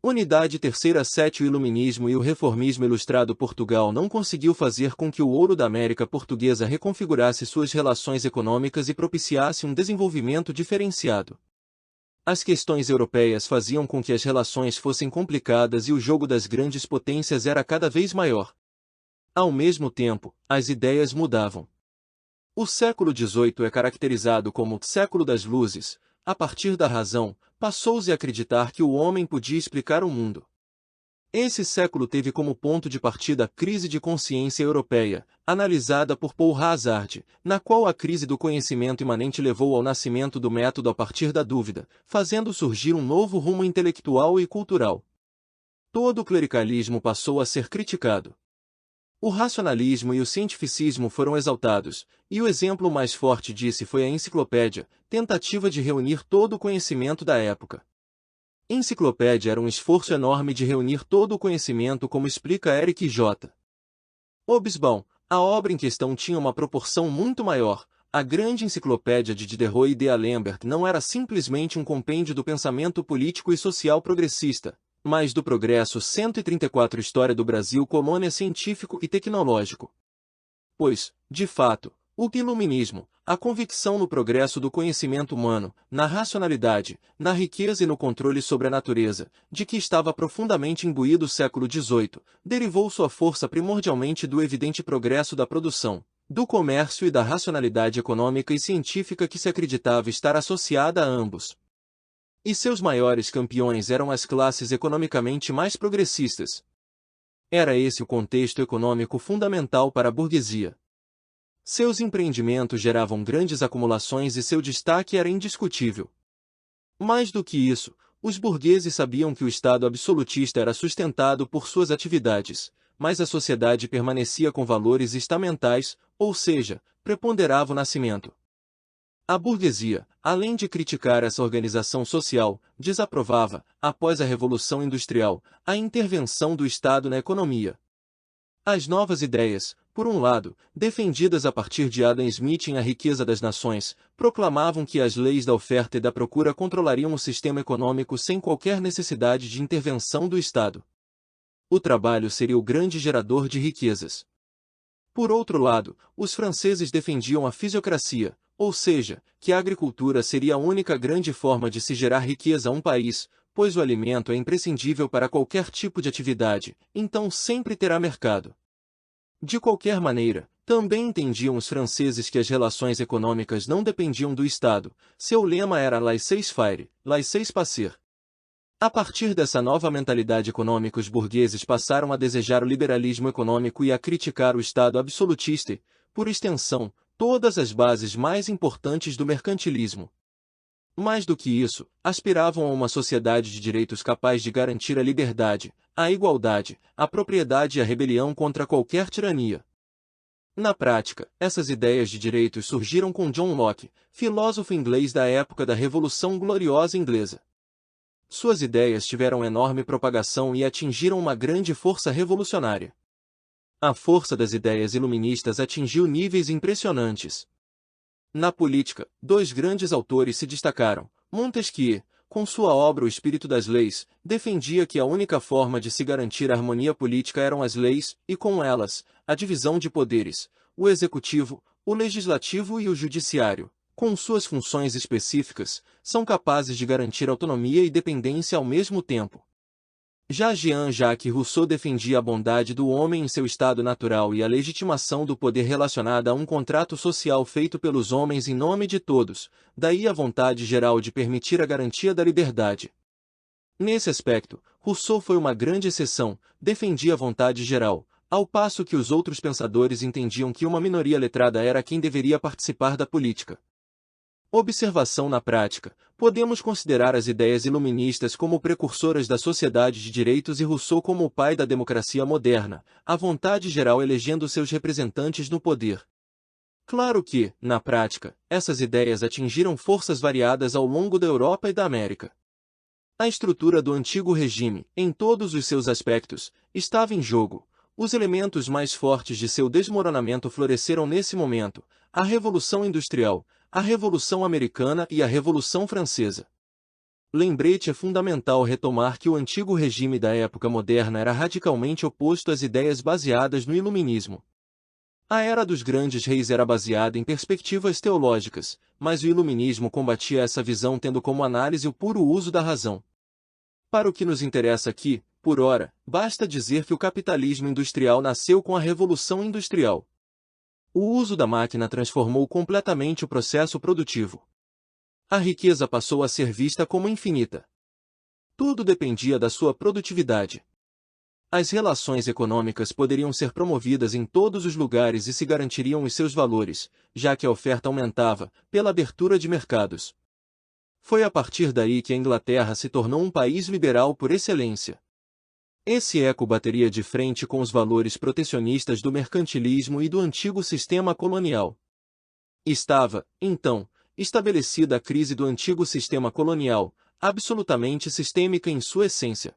Unidade Terceira 7. O Iluminismo e o Reformismo Ilustrado. Portugal não conseguiu fazer com que o ouro da América Portuguesa reconfigurasse suas relações econômicas e propiciasse um desenvolvimento diferenciado. As questões europeias faziam com que as relações fossem complicadas e o jogo das grandes potências era cada vez maior. Ao mesmo tempo, as ideias mudavam. O século XVIII é caracterizado como século das luzes. A partir da razão, passou-se a acreditar que o homem podia explicar o mundo. Esse século teve como ponto de partida a crise de consciência europeia, analisada por Paul Hazard, na qual a crise do conhecimento imanente levou ao nascimento do método a partir da dúvida, fazendo surgir um novo rumo intelectual e cultural. Todo o clericalismo passou a ser criticado. O racionalismo e o cientificismo foram exaltados, e o exemplo mais forte disso foi a enciclopédia, tentativa de reunir todo o conhecimento da época. Enciclopédia era um esforço enorme de reunir todo o conhecimento, como explica Eric J. Hobsbawm. A obra em questão tinha uma proporção muito maior. A grande enciclopédia de Diderot e D'Alembert não era simplesmente um compêndio do pensamento político e social progressista, mas do progresso 134 História do Brasil, colônia científico e tecnológico. Pois, de fato, o iluminismo, a convicção no progresso do conhecimento humano, na racionalidade, na riqueza e no controle sobre a natureza, de que estava profundamente imbuído o século XVIII, derivou sua força primordialmente do evidente progresso da produção, do comércio e da racionalidade econômica e científica que se acreditava estar associada a ambos. E seus maiores campeões eram as classes economicamente mais progressistas. Era esse o contexto econômico fundamental para a burguesia. Seus empreendimentos geravam grandes acumulações e seu destaque era indiscutível. Mais do que isso, os burgueses sabiam que o Estado absolutista era sustentado por suas atividades, mas a sociedade permanecia com valores estamentais, ou seja, preponderava o nascimento. A burguesia, além de criticar essa organização social, desaprovava, após a Revolução Industrial, a intervenção do Estado na economia. As novas ideias, por um lado, defendidas a partir de Adam Smith em A Riqueza das Nações, proclamavam que as leis da oferta e da procura controlariam o sistema econômico sem qualquer necessidade de intervenção do Estado. O trabalho seria o grande gerador de riquezas. Por outro lado, os franceses defendiam a fisiocracia, ou seja, que a agricultura seria a única grande forma de se gerar riqueza a um país, pois o alimento é imprescindível para qualquer tipo de atividade, então sempre terá mercado. De qualquer maneira, também entendiam os franceses que as relações econômicas não dependiam do Estado, seu lema era laissez-faire, laissez-passer. A partir dessa nova mentalidade econômica, os burgueses passaram a desejar o liberalismo econômico e a criticar o Estado absolutista e, por extensão, todas as bases mais importantes do mercantilismo. Mais do que isso, aspiravam a uma sociedade de direitos capaz de garantir a liberdade, a igualdade, a propriedade e a rebelião contra qualquer tirania. Na prática, essas ideias de direitos surgiram com John Locke, filósofo inglês da época da Revolução Gloriosa Inglesa. Suas ideias tiveram enorme propagação e atingiram uma grande força revolucionária. A força das ideias iluministas atingiu níveis impressionantes. Na política, dois grandes autores se destacaram. Montesquieu, com sua obra O Espírito das Leis, defendia que a única forma de se garantir a harmonia política eram as leis, e com elas, a divisão de poderes, o executivo, o legislativo e o judiciário, com suas funções específicas, são capazes de garantir autonomia e dependência ao mesmo tempo. Já Jean-Jacques Rousseau defendia a bondade do homem em seu estado natural e a legitimação do poder relacionada a um contrato social feito pelos homens em nome de todos, daí a vontade geral de permitir a garantia da liberdade. Nesse aspecto, Rousseau foi uma grande exceção, defendia a vontade geral, ao passo que os outros pensadores entendiam que uma minoria letrada era quem deveria participar da política. Observação na prática. Podemos considerar as ideias iluministas como precursoras da sociedade de direitos e Rousseau como o pai da democracia moderna, a vontade geral elegendo seus representantes no poder. Claro que, na prática, essas ideias atingiram forças variadas ao longo da Europa e da América. A estrutura do antigo regime, em todos os seus aspectos, estava em jogo. Os elementos mais fortes de seu desmoronamento floresceram nesse momento: a Revolução Industrial, a Revolução Americana e a Revolução Francesa. Lembrete é fundamental retomar que o antigo regime da época moderna era radicalmente oposto às ideias baseadas no iluminismo. A era dos grandes reis era baseada em perspectivas teológicas, mas o iluminismo combatia essa visão tendo como análise o puro uso da razão. Para o que nos interessa aqui, por ora, basta dizer que o capitalismo industrial nasceu com a Revolução Industrial. O uso da máquina transformou completamente o processo produtivo. A riqueza passou a ser vista como infinita. Tudo dependia da sua produtividade. As relações econômicas poderiam ser promovidas em todos os lugares e se garantiriam os seus valores, já que a oferta aumentava, pela abertura de mercados. Foi a partir daí que a Inglaterra se tornou um país liberal por excelência. Esse eco bateria de frente com os valores protecionistas do mercantilismo e do antigo sistema colonial. Estava, então, estabelecida a crise do antigo sistema colonial, absolutamente sistêmica em sua essência.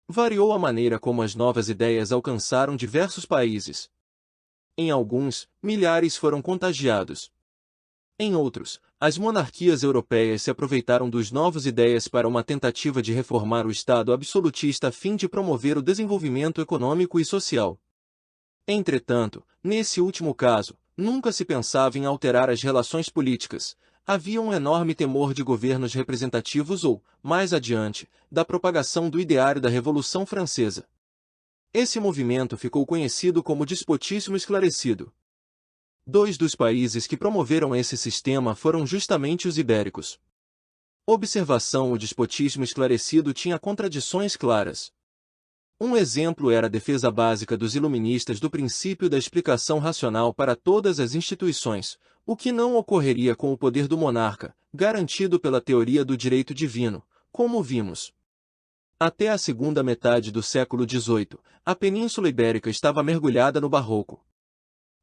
Variou a maneira como as novas ideias alcançaram diversos países. Em alguns, milhares foram contagiados. Em outros, as monarquias europeias se aproveitaram dos novas ideias para uma tentativa de reformar o Estado absolutista a fim de promover o desenvolvimento econômico e social. Entretanto, nesse último caso, nunca se pensava em alterar as relações políticas. Havia um enorme temor de governos representativos ou, mais adiante, da propagação do ideário da Revolução Francesa. Esse movimento ficou conhecido como despotismo esclarecido. Dois dos países que promoveram esse sistema foram justamente os ibéricos. Observação: o despotismo esclarecido tinha contradições claras. Um exemplo era a defesa básica dos iluministas do princípio da explicação racional para todas as instituições, o que não ocorreria com o poder do monarca, garantido pela teoria do direito divino, como vimos. Até a segunda metade do século XVIII, a Península Ibérica estava mergulhada no Barroco.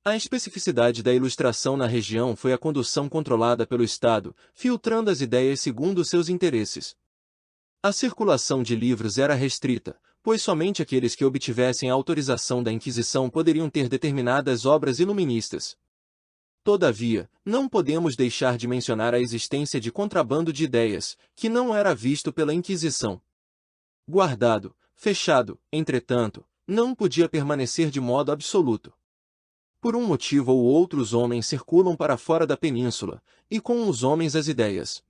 A especificidade da Ilustração na região foi a condução controlada pelo Estado, filtrando as ideias segundo seus interesses. A circulação de livros era restrita, pois somente aqueles que obtivessem a autorização da Inquisição poderiam ter determinadas obras iluministas. Todavia, não podemos deixar de mencionar a existência de contrabando de ideias, que não era visto pela Inquisição. Guardado, fechado, entretanto, não podia permanecer de modo absoluto. Por um motivo ou outro os homens circulam para fora da península, e com os homens as ideias.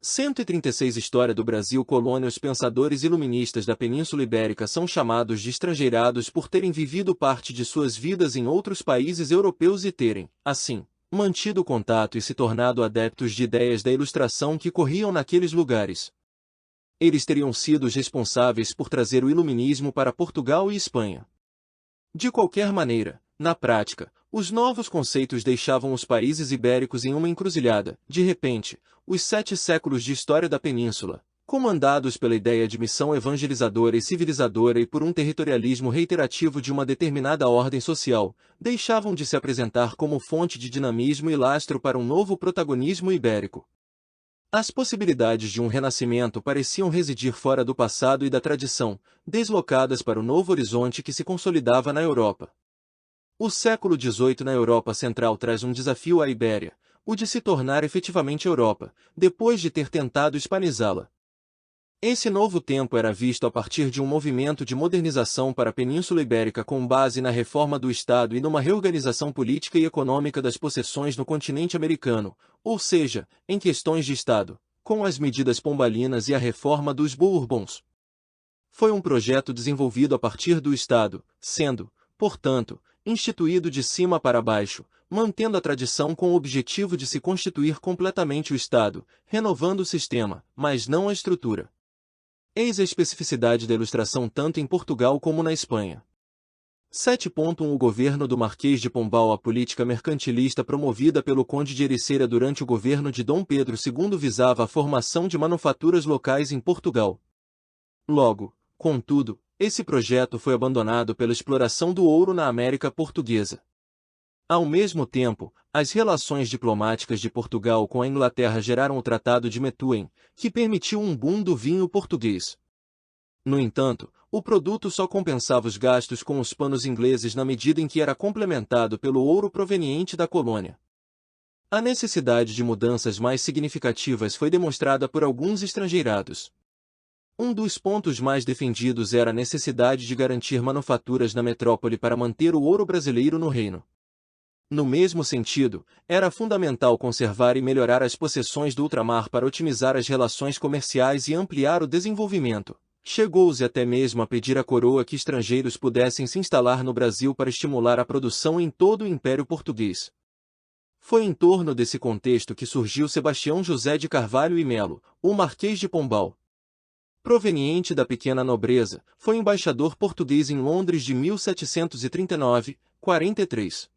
136 História do Brasil Colônia. Os pensadores iluministas da Península Ibérica são chamados de estrangeirados por terem vivido parte de suas vidas em outros países europeus e terem, assim, mantido contato e se tornado adeptos de ideias da Ilustração que corriam naqueles lugares. Eles teriam sido os responsáveis por trazer o iluminismo para Portugal e Espanha. De qualquer maneira, na prática, os novos conceitos deixavam os países ibéricos em uma encruzilhada. De repente, os 7 séculos de história da península, comandados pela ideia de missão evangelizadora e civilizadora e por um territorialismo reiterativo de uma determinada ordem social, deixavam de se apresentar como fonte de dinamismo e lastro para um novo protagonismo ibérico. As possibilidades de um renascimento pareciam residir fora do passado e da tradição, deslocadas para o novo horizonte que se consolidava na Europa. O século XVIII na Europa Central traz um desafio à Ibéria, o de se tornar efetivamente Europa, depois de ter tentado hispanizá-la. Esse novo tempo era visto a partir de um movimento de modernização para a Península Ibérica com base na reforma do Estado e numa reorganização política e econômica das possessões no continente americano, ou seja, em questões de Estado, com as medidas pombalinas e a reforma dos Bourbons. Foi um projeto desenvolvido a partir do Estado, sendo, portanto, instituído de cima para baixo, mantendo a tradição com o objetivo de se constituir completamente o Estado, renovando o sistema, mas não a estrutura. Eis a especificidade da Ilustração tanto em Portugal como na Espanha. 7.1 O governo do Marquês de Pombal. A política mercantilista promovida pelo Conde de Ericeira durante o governo de Dom Pedro II visava a formação de manufaturas locais em Portugal. Logo, contudo, esse projeto foi abandonado pela exploração do ouro na América Portuguesa. Ao mesmo tempo, as relações diplomáticas de Portugal com a Inglaterra geraram o Tratado de Methuen, que permitiu um boom do vinho português. No entanto, o produto só compensava os gastos com os panos ingleses na medida em que era complementado pelo ouro proveniente da colônia. A necessidade de mudanças mais significativas foi demonstrada por alguns estrangeirados. Um dos pontos mais defendidos era a necessidade de garantir manufaturas na metrópole para manter o ouro brasileiro no reino. No mesmo sentido, era fundamental conservar e melhorar as possessões do ultramar para otimizar as relações comerciais e ampliar o desenvolvimento. Chegou-se até mesmo a pedir à coroa que estrangeiros pudessem se instalar no Brasil para estimular a produção em todo o Império Português. Foi em torno desse contexto que surgiu Sebastião José de Carvalho e Melo, o Marquês de Pombal. Proveniente da pequena nobreza, foi embaixador português em Londres de 1739 a 43.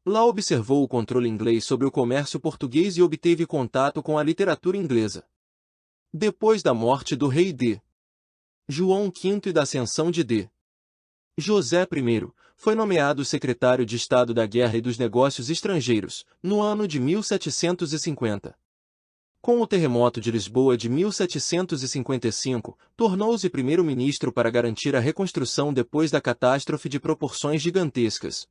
Lá observou o controle inglês sobre o comércio português e obteve contato com a literatura inglesa. Depois da morte do rei D. João V e da ascensão de D. José I, foi nomeado secretário de Estado da Guerra e dos Negócios Estrangeiros, no ano de 1750. Com o terremoto de Lisboa de 1755, tornou-se primeiro-ministro para garantir a reconstrução depois da catástrofe de proporções gigantescas.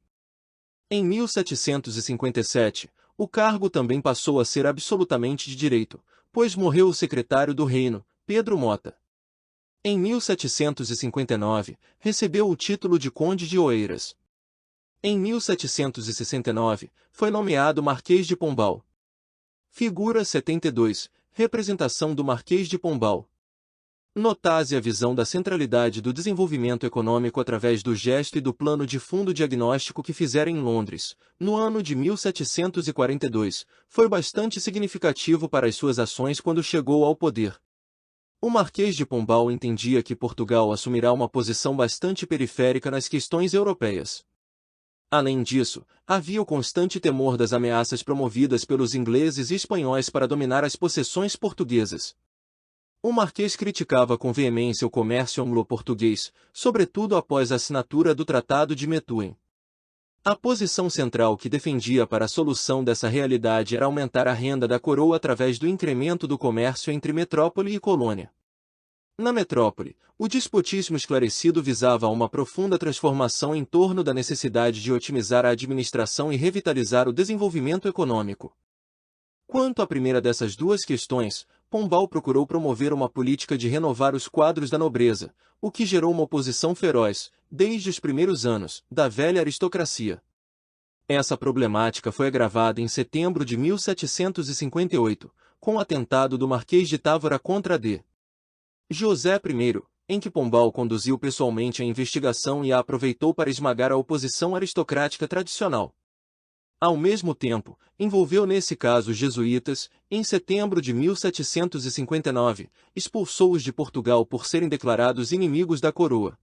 Em 1757, o cargo também passou a ser absolutamente de direito, pois morreu o secretário do reino, Pedro Mota. Em 1759, recebeu o título de Conde de Oeiras. Em 1769, foi nomeado Marquês de Pombal. Figura 72, representação do Marquês de Pombal. Nota-se a visão da centralidade do desenvolvimento econômico através do gesto e do plano de fundo diagnóstico que fizera em Londres, no ano de 1742, foi bastante significativo para as suas ações quando chegou ao poder. O Marquês de Pombal entendia que Portugal assumirá uma posição bastante periférica nas questões europeias. Além disso, havia o constante temor das ameaças promovidas pelos ingleses e espanhóis para dominar as possessões portuguesas. O Marquês criticava com veemência o comércio anglo-português, sobretudo após a assinatura do Tratado de Methuen. A posição central que defendia para a solução dessa realidade era aumentar a renda da coroa através do incremento do comércio entre metrópole e colônia. Na metrópole, o despotismo esclarecido visava uma profunda transformação em torno da necessidade de otimizar a administração e revitalizar o desenvolvimento econômico. Quanto à primeira dessas duas questões, Pombal procurou promover uma política de renovar os quadros da nobreza, o que gerou uma oposição feroz, desde os primeiros anos, da velha aristocracia. Essa problemática foi agravada em setembro de 1758, com o atentado do Marquês de Távora contra D. José I, em que Pombal conduziu pessoalmente a investigação e a aproveitou para esmagar a oposição aristocrática tradicional. Ao mesmo tempo, envolveu nesse caso os jesuítas, em setembro de 1759, expulsou-os de Portugal por serem declarados inimigos da coroa.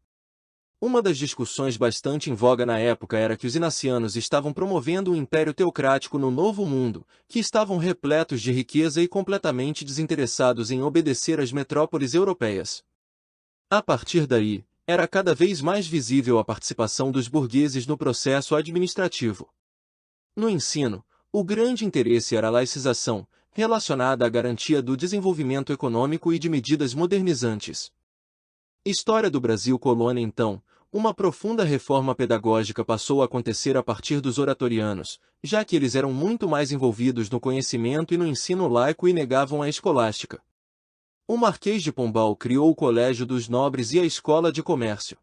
Uma das discussões bastante em voga na época era que os inacianos estavam promovendo um império teocrático no Novo Mundo, que estavam repletos de riqueza e completamente desinteressados em obedecer às metrópoles europeias. A partir daí, era cada vez mais visível a participação dos burgueses no processo administrativo. No ensino, o grande interesse era a laicização, relacionada à garantia do desenvolvimento econômico e de medidas modernizantes. História do Brasil colônia então, uma profunda reforma pedagógica passou a acontecer a partir dos oratorianos, já que eles eram muito mais envolvidos no conhecimento e no ensino laico e negavam a escolástica. O Marquês de Pombal criou o Colégio dos Nobres e a Escola de Comércio.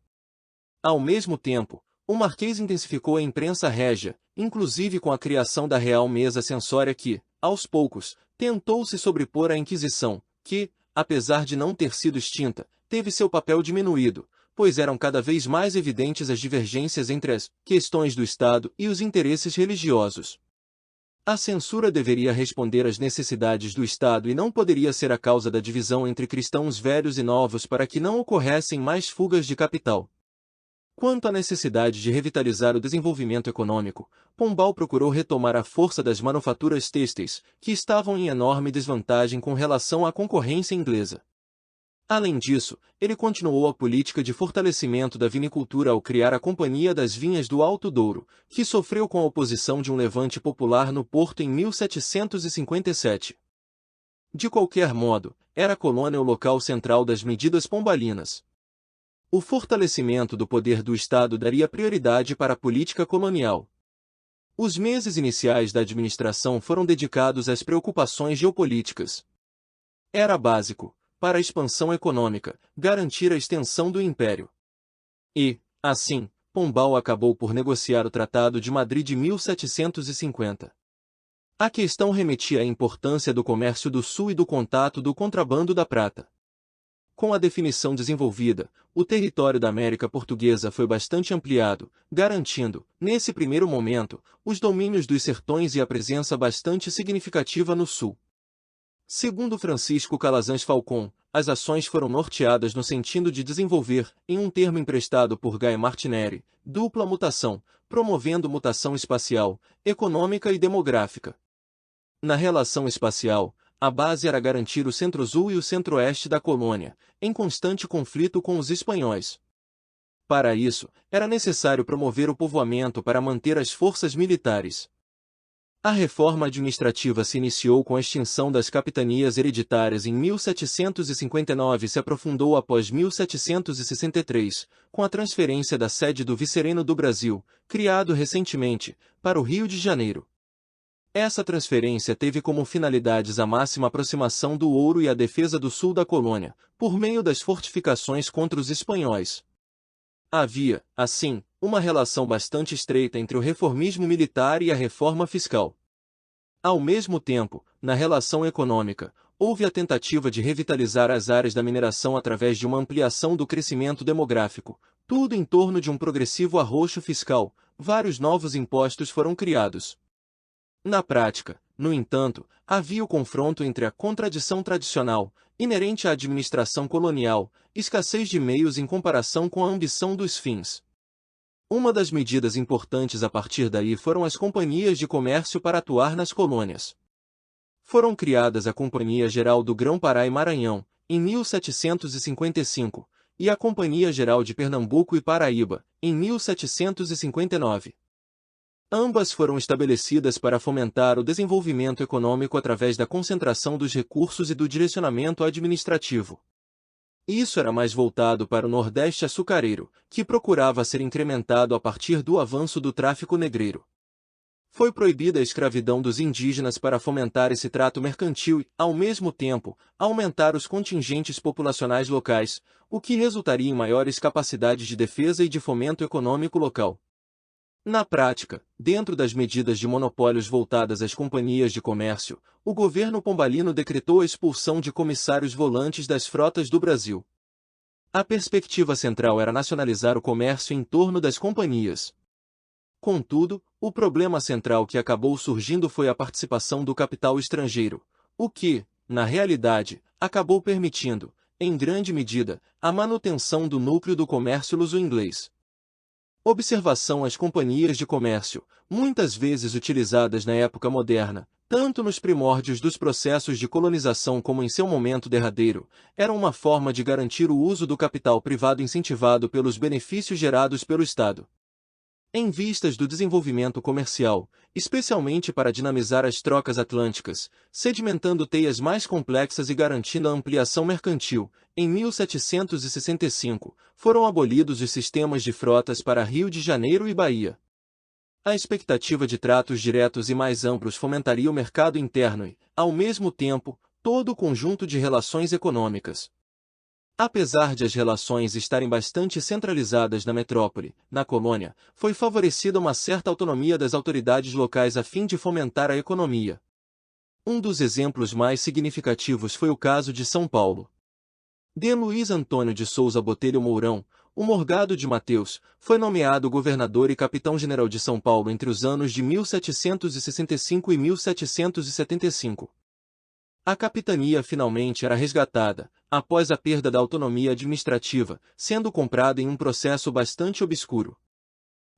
Ao mesmo tempo, o Marquês intensificou a imprensa régia, inclusive com a criação da Real Mesa Censória que, aos poucos, tentou se sobrepor à Inquisição, que, apesar de não ter sido extinta, teve seu papel diminuído, pois eram cada vez mais evidentes as divergências entre as questões do Estado e os interesses religiosos. A censura deveria responder às necessidades do Estado e não poderia ser a causa da divisão entre cristãos velhos e novos para que não ocorressem mais fugas de capital. Quanto à necessidade de revitalizar o desenvolvimento econômico, Pombal procurou retomar a força das manufaturas têxteis, que estavam em enorme desvantagem com relação à concorrência inglesa. Além disso, ele continuou a política de fortalecimento da vinicultura ao criar a Companhia das Vinhas do Alto Douro, que sofreu com a oposição de um levante popular no Porto em 1757. De qualquer modo, era a colônia o local central das medidas pombalinas. O fortalecimento do poder do Estado daria prioridade para a política colonial. Os meses iniciais da administração foram dedicados às preocupações geopolíticas. Era básico, para a expansão econômica, garantir a extensão do império. E, assim, Pombal acabou por negociar o Tratado de Madrid de 1750. A questão remetia à importância do comércio do Sul e do contato do contrabando da prata. Com a definição desenvolvida, o território da América Portuguesa foi bastante ampliado, garantindo, nesse primeiro momento, os domínios dos sertões e a presença bastante significativa no Sul. Segundo Francisco Calazans Falcon, as ações foram norteadas no sentido de desenvolver, em um termo emprestado por Guy Martinelli, dupla mutação, promovendo mutação espacial, econômica e demográfica. Na relação espacial, a base era garantir o centro-sul e o centro-oeste da colônia, em constante conflito com os espanhóis. Para isso, era necessário promover o povoamento para manter as forças militares. A reforma administrativa se iniciou com a extinção das capitanias hereditárias em 1759 e se aprofundou após 1763, com a transferência da sede do Vicereino do Brasil, criado recentemente, para o Rio de Janeiro. Essa transferência teve como finalidades a máxima aproximação do ouro e a defesa do sul da colônia, por meio das fortificações contra os espanhóis. Havia, assim, uma relação bastante estreita entre o reformismo militar e a reforma fiscal. Ao mesmo tempo, na relação econômica, houve a tentativa de revitalizar as áreas da mineração através de uma ampliação do crescimento demográfico, tudo em torno de um progressivo arroxo fiscal. Vários novos impostos foram criados. Na prática, no entanto, havia o confronto entre a contradição tradicional, inerente à administração colonial, escassez de meios em comparação com a ambição dos fins. Uma das medidas importantes a partir daí foram as companhias de comércio para atuar nas colônias. Foram criadas a Companhia Geral do Grão-Pará e Maranhão, em 1755, e a Companhia Geral de Pernambuco e Paraíba, em 1759. Ambas foram estabelecidas para fomentar o desenvolvimento econômico através da concentração dos recursos e do direcionamento administrativo. Isso era mais voltado para o Nordeste açucareiro, que procurava ser incrementado a partir do avanço do tráfico negreiro. Foi proibida a escravidão dos indígenas para fomentar esse trato mercantil e, ao mesmo tempo, aumentar os contingentes populacionais locais, o que resultaria em maiores capacidades de defesa e de fomento econômico local. Na prática, dentro das medidas de monopólios voltadas às companhias de comércio, o governo pombalino decretou a expulsão de comissários volantes das frotas do Brasil. A perspectiva central era nacionalizar o comércio em torno das companhias. Contudo, o problema central que acabou surgindo foi a participação do capital estrangeiro, o que, na realidade, acabou permitindo, em grande medida, a manutenção do núcleo do comércio luso-inglês. Observação: as companhias de comércio, muitas vezes utilizadas na época moderna, tanto nos primórdios dos processos de colonização como em seu momento derradeiro, eram uma forma de garantir o uso do capital privado incentivado pelos benefícios gerados pelo Estado. Em vistas do desenvolvimento comercial, especialmente para dinamizar as trocas atlânticas, sedimentando teias mais complexas e garantindo a ampliação mercantil, em 1765, foram abolidos os sistemas de frotas para Rio de Janeiro e Bahia. A expectativa de tratos diretos e mais amplos fomentaria o mercado interno e, ao mesmo tempo, todo o conjunto de relações econômicas. Apesar de as relações estarem bastante centralizadas na metrópole, na colônia, foi favorecida uma certa autonomia das autoridades locais a fim de fomentar a economia. Um dos exemplos mais significativos foi o caso de São Paulo. D. Luiz Antônio de Souza Botelho Mourão, o Morgado de Mateus, foi nomeado governador e capitão-general de São Paulo entre os anos de 1765 e 1775. A capitania finalmente era resgatada, após a perda da autonomia administrativa, sendo comprada em um processo bastante obscuro.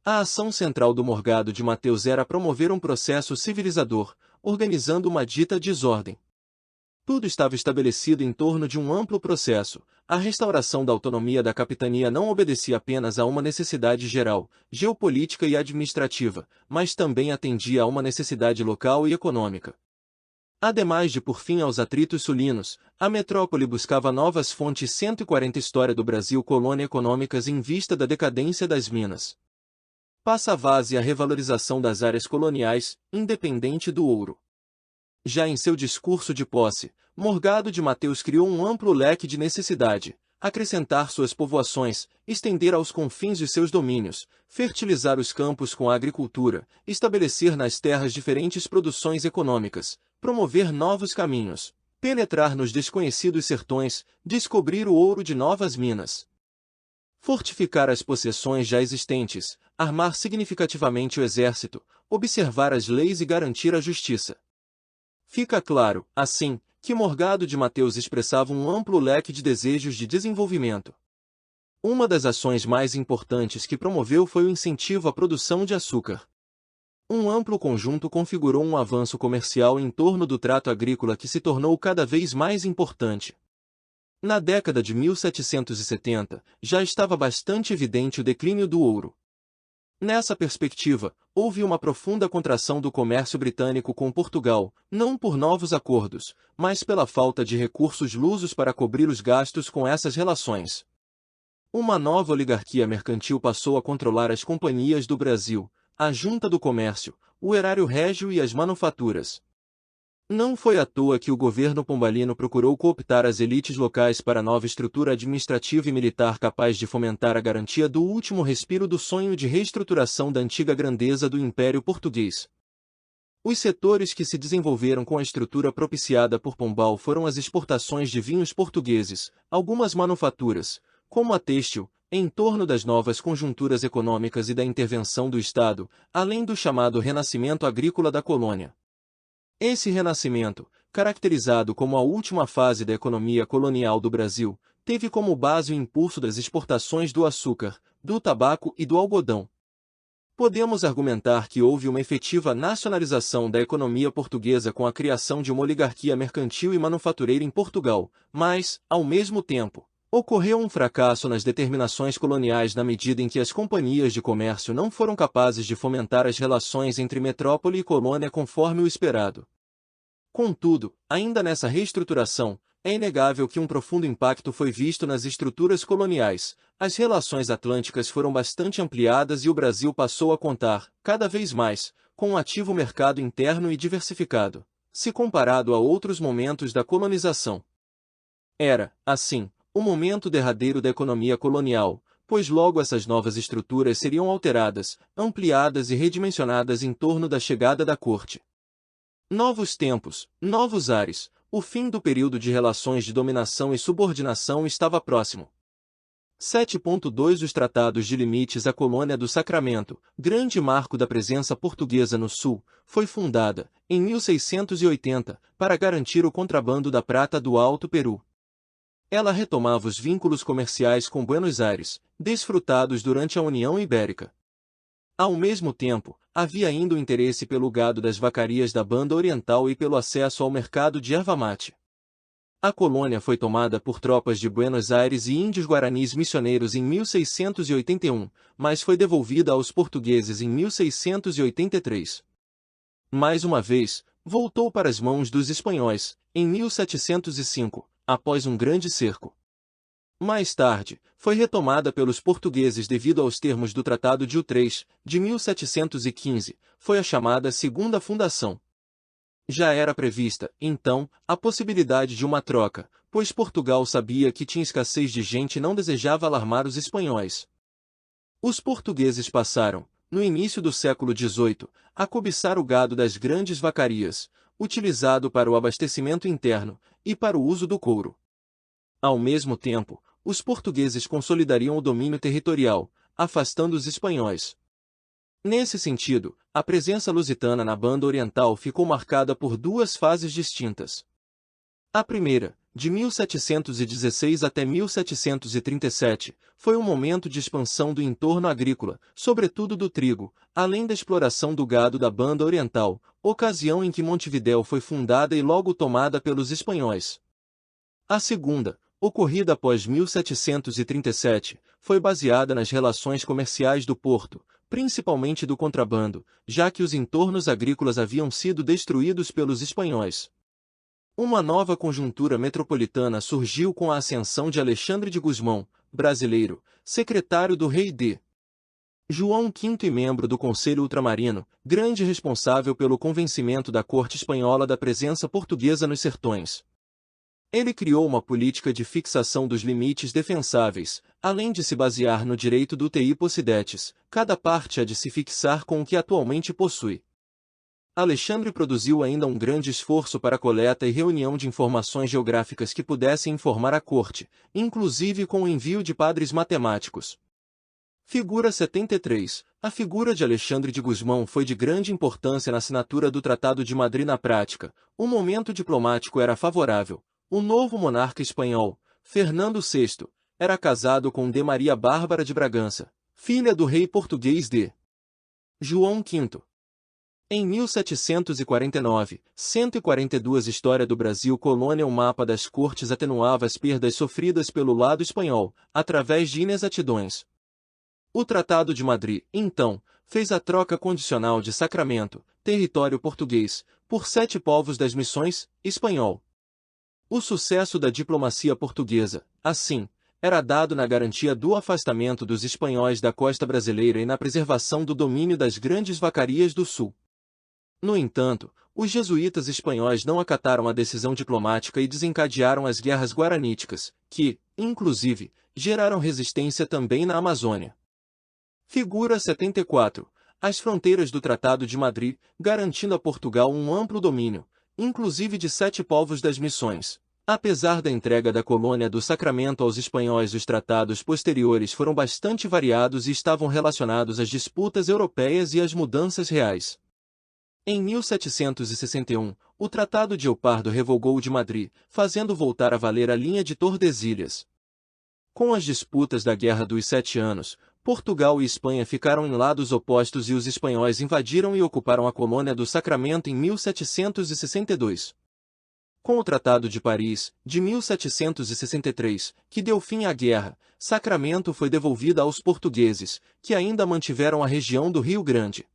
A ação central do Morgado de Mateus era promover um processo civilizador, organizando uma dita desordem. Tudo estava estabelecido em torno de um amplo processo. A restauração da autonomia da capitania não obedecia apenas a uma necessidade geral, geopolítica e administrativa, mas também atendia a uma necessidade local e econômica. Ademais de pôr fim aos atritos sulinos, a metrópole buscava novas fontes. 140 História do Brasil, colônia econômicas em vista da decadência das Minas. passa a vase a revalorização das áreas coloniais, independente do ouro. Já em seu discurso de posse, Morgado de Mateus criou um amplo leque de necessidade, acrescentar suas povoações, estender aos confins de seus domínios, fertilizar os campos com a agricultura, estabelecer nas terras diferentes produções econômicas, promover novos caminhos, penetrar nos desconhecidos sertões, descobrir o ouro de novas minas, fortificar as possessões já existentes, armar significativamente o exército, observar as leis e garantir a justiça. Fica claro, assim, que Morgado de Mateus expressava um amplo leque de desejos de desenvolvimento. Uma das ações mais importantes que promoveu foi o incentivo à produção de açúcar. Um amplo conjunto configurou um avanço comercial em torno do trato agrícola que se tornou cada vez mais importante. Na década de 1770, já estava bastante evidente o declínio do ouro. Nessa perspectiva, houve uma profunda contração do comércio britânico com Portugal, não por novos acordos, mas pela falta de recursos lusos para cobrir os gastos com essas relações. Uma nova oligarquia mercantil passou a controlar as companhias do Brasil, a Junta do Comércio, o Erário Régio e as manufaturas. Não foi à toa que o governo pombalino procurou cooptar as elites locais para nova estrutura administrativa e militar capaz de fomentar a garantia do último respiro do sonho de reestruturação da antiga grandeza do Império Português. Os setores que se desenvolveram com a estrutura propiciada por Pombal foram as exportações de vinhos portugueses, algumas manufaturas, como a têxtil, em torno das novas conjunturas econômicas e da intervenção do Estado, além do chamado renascimento agrícola da colônia. Esse renascimento, caracterizado como a última fase da economia colonial do Brasil, teve como base o impulso das exportações do açúcar, do tabaco e do algodão. Podemos argumentar que houve uma efetiva nacionalização da economia portuguesa com a criação de uma oligarquia mercantil e manufatureira em Portugal, mas, ao mesmo tempo, ocorreu um fracasso nas determinações coloniais na medida em que as companhias de comércio não foram capazes de fomentar as relações entre metrópole e colônia conforme o esperado. Contudo, ainda nessa reestruturação, é inegável que um profundo impacto foi visto nas estruturas coloniais. As relações atlânticas foram bastante ampliadas e o Brasil passou a contar, cada vez mais, com um ativo mercado interno e diversificado, se comparado a outros momentos da colonização. Era, assim, o momento derradeiro da economia colonial, pois logo essas novas estruturas seriam alteradas, ampliadas e redimensionadas em torno da chegada da corte. Novos tempos, novos ares, o fim do período de relações de dominação e subordinação estava próximo. 7.2 Os Tratados de Limites. A colônia do Sacramento, grande marco da presença portuguesa no Sul, foi fundada, em 1680, para garantir o contrabando da prata do Alto Peru. Ela retomava os vínculos comerciais com Buenos Aires, desfrutados durante a União Ibérica. Ao mesmo tempo, havia ainda o interesse pelo gado das vacarias da Banda Oriental e pelo acesso ao mercado de erva mate. A colônia foi tomada por tropas de Buenos Aires e índios guaranis missioneiros em 1681, mas foi devolvida aos portugueses em 1683. Mais uma vez, voltou para as mãos dos espanhóis, em 1705, após um grande cerco. Mais tarde, foi retomada pelos portugueses devido aos termos do Tratado de Utrecht, de 1715, foi a chamada Segunda Fundação. Já era prevista, então, a possibilidade de uma troca, pois Portugal sabia que tinha escassez de gente e não desejava alarmar os espanhóis. Os portugueses passaram, no início do século XVIII, a cobiçar o gado das grandes vacarias, utilizado para o abastecimento interno, e para o uso do couro. Ao mesmo tempo, os portugueses consolidariam o domínio territorial, afastando os espanhóis. Nesse sentido, a presença lusitana na Banda Oriental ficou marcada por duas fases distintas. A primeira, de 1716 até 1737, foi um momento de expansão do entorno agrícola, sobretudo do trigo, além da exploração do gado da Banda Oriental, ocasião em que Montevidéu foi fundada e logo tomada pelos espanhóis. A segunda, ocorrida após 1737, foi baseada nas relações comerciais do porto, principalmente do contrabando, já que os entornos agrícolas haviam sido destruídos pelos espanhóis. Uma nova conjuntura metropolitana surgiu com a ascensão de Alexandre de Gusmão, brasileiro, secretário do rei D. João V e membro do Conselho Ultramarino, grande responsável pelo convencimento da corte espanhola da presença portuguesa nos sertões. Ele criou uma política de fixação dos limites defensáveis, além de se basear no direito do uti possidetis, cada parte há de se fixar com o que atualmente possui. Alexandre produziu ainda um grande esforço para a coleta e reunião de informações geográficas que pudessem informar a corte, inclusive com o envio de padres matemáticos. Figura 73. A figura de Alexandre de Gusmão foi de grande importância na assinatura do Tratado de Madrid na prática. O momento diplomático era favorável. O novo monarca espanhol, Fernando VI, era casado com de Maria Bárbara de Bragança, filha do rei português de João V. Em 1749, 142 História do Brasil Colônia. O mapa das cortes atenuava as perdas sofridas pelo lado espanhol, através de inexatidões. O Tratado de Madrid, então, fez a troca condicional de Sacramento, território português, por 7 povos das missões, espanhol. O sucesso da diplomacia portuguesa, assim, era dado na garantia do afastamento dos espanhóis da costa brasileira e na preservação do domínio das grandes vacarias do sul. No entanto, os jesuítas espanhóis não acataram a decisão diplomática e desencadearam as guerras guaraníticas, que, inclusive, geraram resistência também na Amazônia. Figura 74. As fronteiras do Tratado de Madrid, garantindo a Portugal um amplo domínio, inclusive de 7 povos das missões. Apesar da entrega da colônia do Sacramento aos espanhóis, os tratados posteriores foram bastante variados e estavam relacionados às disputas europeias e às mudanças reais. Em 1761, o Tratado de El Pardo revogou o de Madrid, fazendo voltar a valer a linha de Tordesilhas. Com as disputas da Guerra dos 7 Anos, Portugal e Espanha ficaram em lados opostos e os espanhóis invadiram e ocuparam a colônia do Sacramento em 1762. Com o Tratado de Paris, de 1763, que deu fim à guerra, Sacramento foi devolvida aos portugueses, que ainda mantiveram a região do Rio Grande.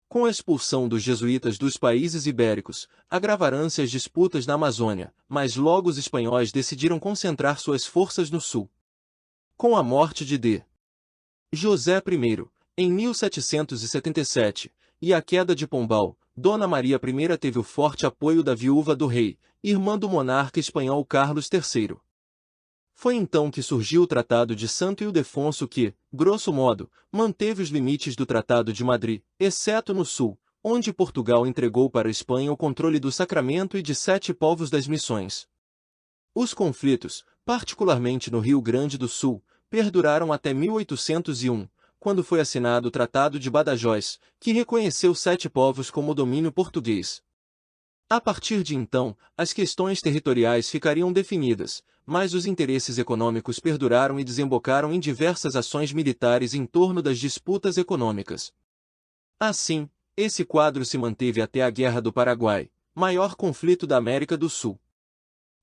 Com a expulsão dos jesuítas dos países ibéricos, agravaram-se as disputas na Amazônia, mas logo os espanhóis decidiram concentrar suas forças no sul. Com a morte de D. José I, em 1777, e a queda de Pombal, Dona Maria I teve o forte apoio da viúva do rei, irmã do monarca espanhol Carlos III. Foi então que surgiu o Tratado de Santo Ildefonso que, grosso modo, manteve os limites do Tratado de Madrid, exceto no sul, onde Portugal entregou para a Espanha o controle do Sacramento e de 7 povos das missões. Os conflitos, particularmente no Rio Grande do Sul, perduraram até 1801, quando foi assinado o Tratado de Badajoz, que reconheceu 7 povos como domínio português. A partir de então, as questões territoriais ficariam definidas, mas os interesses econômicos perduraram e desembocaram em diversas ações militares em torno das disputas econômicas. Assim, esse quadro se manteve até a Guerra do Paraguai, maior conflito da América do Sul.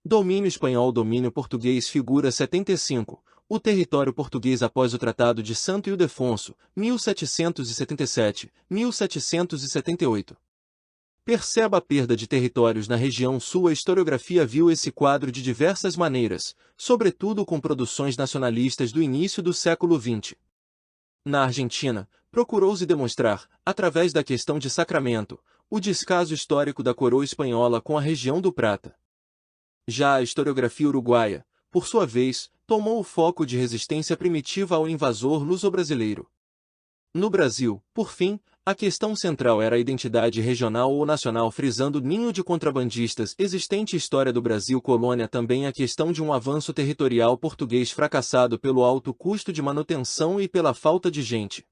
Domínio espanhol. Domínio português. Figura 75. O território português após o Tratado de Santo Ildefonso, 1777-1778. Perceba a perda de territórios na região sul. A historiografia viu esse quadro de diversas maneiras, sobretudo com produções nacionalistas do início do século XX. Na Argentina, procurou-se demonstrar, através da questão de Sacramento, o descaso histórico da coroa espanhola com a região do Prata. Já a historiografia uruguaia, por sua vez, tomou o foco de resistência primitiva ao invasor luso-brasileiro. No Brasil, por fim, a questão central era a identidade regional ou nacional, frisando o ninho de contrabandistas existente. História do Brasil colônia. Também a questão de um avanço territorial português fracassado pelo alto custo de manutenção e pela falta de gente.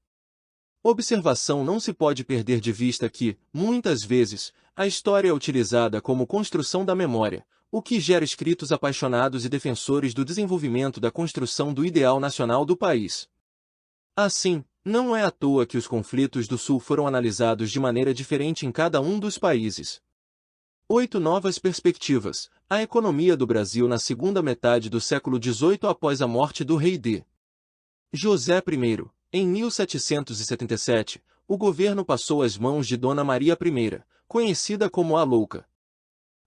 Observação: não se pode perder de vista que, muitas vezes, a história é utilizada como construção da memória, o que gera escritos apaixonados e defensores do desenvolvimento da construção do ideal nacional do país. Assim, não é à toa que os conflitos do Sul foram analisados de maneira diferente em cada um dos países. 8 novas perspectivas. A economia do Brasil na segunda metade do século XVIII após a morte do rei D. José I. Em 1777, o governo passou às mãos de Dona Maria I, conhecida como a Louca.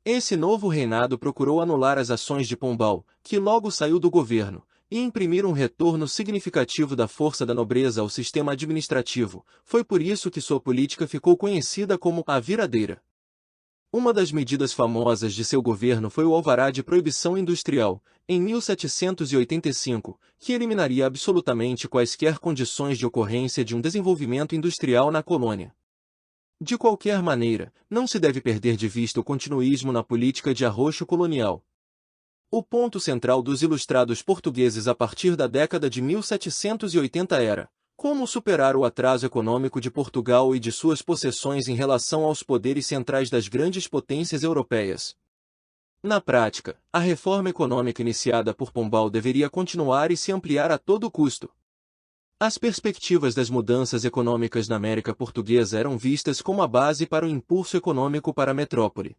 Esse novo reinado procurou anular as ações de Pombal, que logo saiu do governo, e imprimir um retorno significativo da força da nobreza ao sistema administrativo. Foi por isso que sua política ficou conhecida como a viradeira. Uma das medidas famosas de seu governo foi o Alvará de Proibição Industrial, em 1785, que eliminaria absolutamente quaisquer condições de ocorrência de um desenvolvimento industrial na colônia. De qualquer maneira, não se deve perder de vista o continuismo na política de arrocho colonial. O ponto central dos ilustrados portugueses a partir da década de 1780 era como superar o atraso econômico de Portugal e de suas possessões em relação aos poderes centrais das grandes potências europeias. Na prática, a reforma econômica iniciada por Pombal deveria continuar e se ampliar a todo custo. As perspectivas das mudanças econômicas na América Portuguesa eram vistas como a base para o impulso econômico para a metrópole.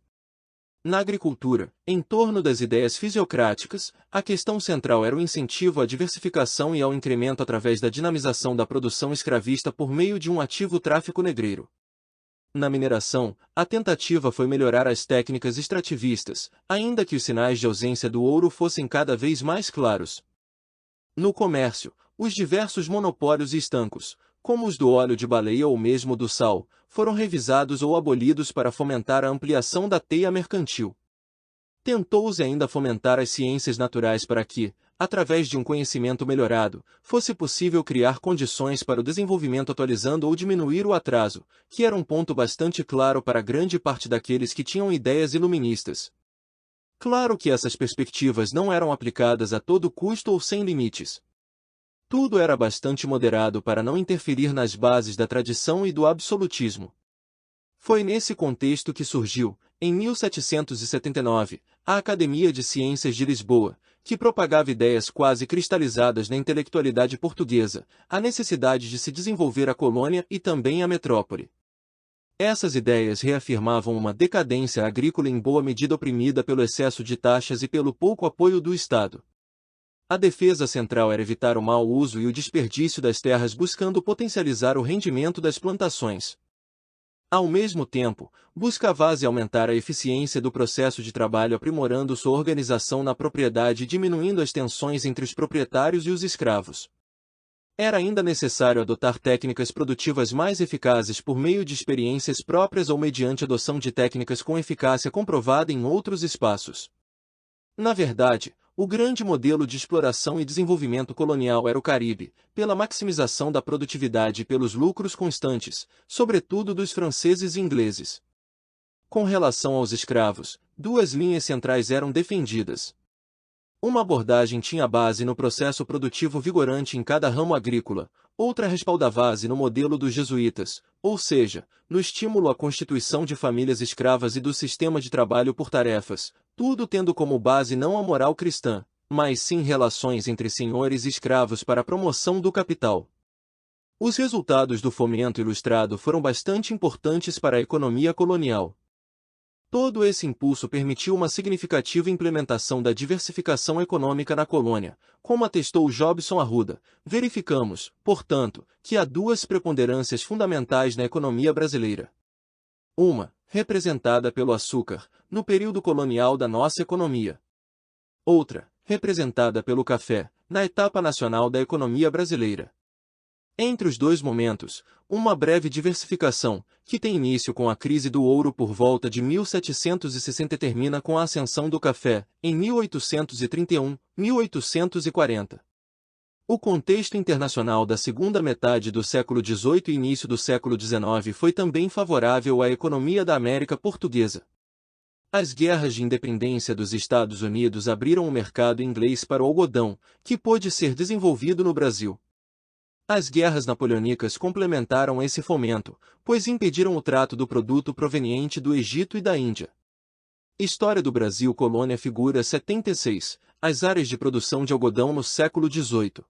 Na agricultura, em torno das ideias fisiocráticas, a questão central era o incentivo à diversificação e ao incremento através da dinamização da produção escravista por meio de um ativo tráfico negreiro. Na mineração, a tentativa foi melhorar as técnicas extrativistas, ainda que os sinais de ausência do ouro fossem cada vez mais claros. No comércio, os diversos monopólios e estancos, como os do óleo de baleia ou mesmo do sal, foram revisados ou abolidos para fomentar a ampliação da teia mercantil. Tentou-se ainda fomentar as ciências naturais para que, através de um conhecimento melhorado, fosse possível criar condições para o desenvolvimento atualizando ou diminuir o atraso, que era um ponto bastante claro para grande parte daqueles que tinham ideias iluministas. Claro que essas perspectivas não eram aplicadas a todo custo ou sem limites. Tudo era bastante moderado para não interferir nas bases da tradição e do absolutismo. Foi nesse contexto que surgiu, em 1779, a Academia de Ciências de Lisboa, que propagava ideias quase cristalizadas na intelectualidade portuguesa, a necessidade de se desenvolver a colônia e também a metrópole. Essas ideias reafirmavam uma decadência agrícola em boa medida oprimida pelo excesso de taxas e pelo pouco apoio do Estado. A defesa central era evitar o mau uso e o desperdício das terras buscando potencializar o rendimento das plantações. Ao mesmo tempo, buscava-se aumentar a eficiência do processo de trabalho aprimorando sua organização na propriedade e diminuindo as tensões entre os proprietários e os escravos. Era ainda necessário adotar técnicas produtivas mais eficazes por meio de experiências próprias ou mediante adoção de técnicas com eficácia comprovada em outros espaços. Na verdade, o grande modelo de exploração e desenvolvimento colonial era o Caribe, pela maximização da produtividade e pelos lucros constantes, sobretudo dos franceses e ingleses. Com relação aos escravos, duas linhas centrais eram defendidas. Uma abordagem tinha base no processo produtivo vigorante em cada ramo agrícola, outra respaldava-se no modelo dos jesuítas, ou seja, no estímulo à constituição de famílias escravas e do sistema de trabalho por tarefas, tudo tendo como base não a moral cristã, mas sim relações entre senhores e escravos para a promoção do capital. Os resultados do fomento ilustrado foram bastante importantes para a economia colonial. Todo esse impulso permitiu uma significativa implementação da diversificação econômica na colônia, como atestou Jobson Arruda. Verificamos, portanto, que há duas preponderâncias fundamentais na economia brasileira. Uma, representada pelo açúcar, no período colonial da nossa economia. Outra, representada pelo café, na etapa nacional da economia brasileira. Entre os dois momentos, uma breve diversificação, que tem início com a crise do ouro por volta de 1760 e termina com a ascensão do café, em 1831-1840. O contexto internacional da segunda metade do século XVIII e início do século XIX foi também favorável à economia da América Portuguesa. As guerras de independência dos Estados Unidos abriram o mercado inglês para o algodão, que pôde ser desenvolvido no Brasil. As guerras napoleônicas complementaram esse fomento, pois impediram o trato do produto proveniente do Egito e da Índia. História do Brasil Colônia figura 76, as áreas de produção de algodão no século XVIII.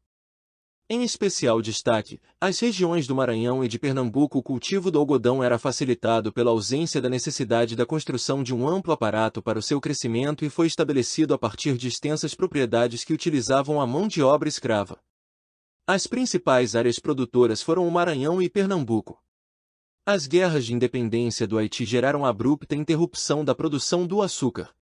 Em especial destaque, as regiões do Maranhão e de Pernambuco o cultivo do algodão era facilitado pela ausência da necessidade da construção de um amplo aparato para o seu crescimento e foi estabelecido a partir de extensas propriedades que utilizavam a mão de obra escrava. As principais áreas produtoras foram o Maranhão e Pernambuco. As guerras de independência do Haiti geraram abrupta interrupção da produção do açúcar.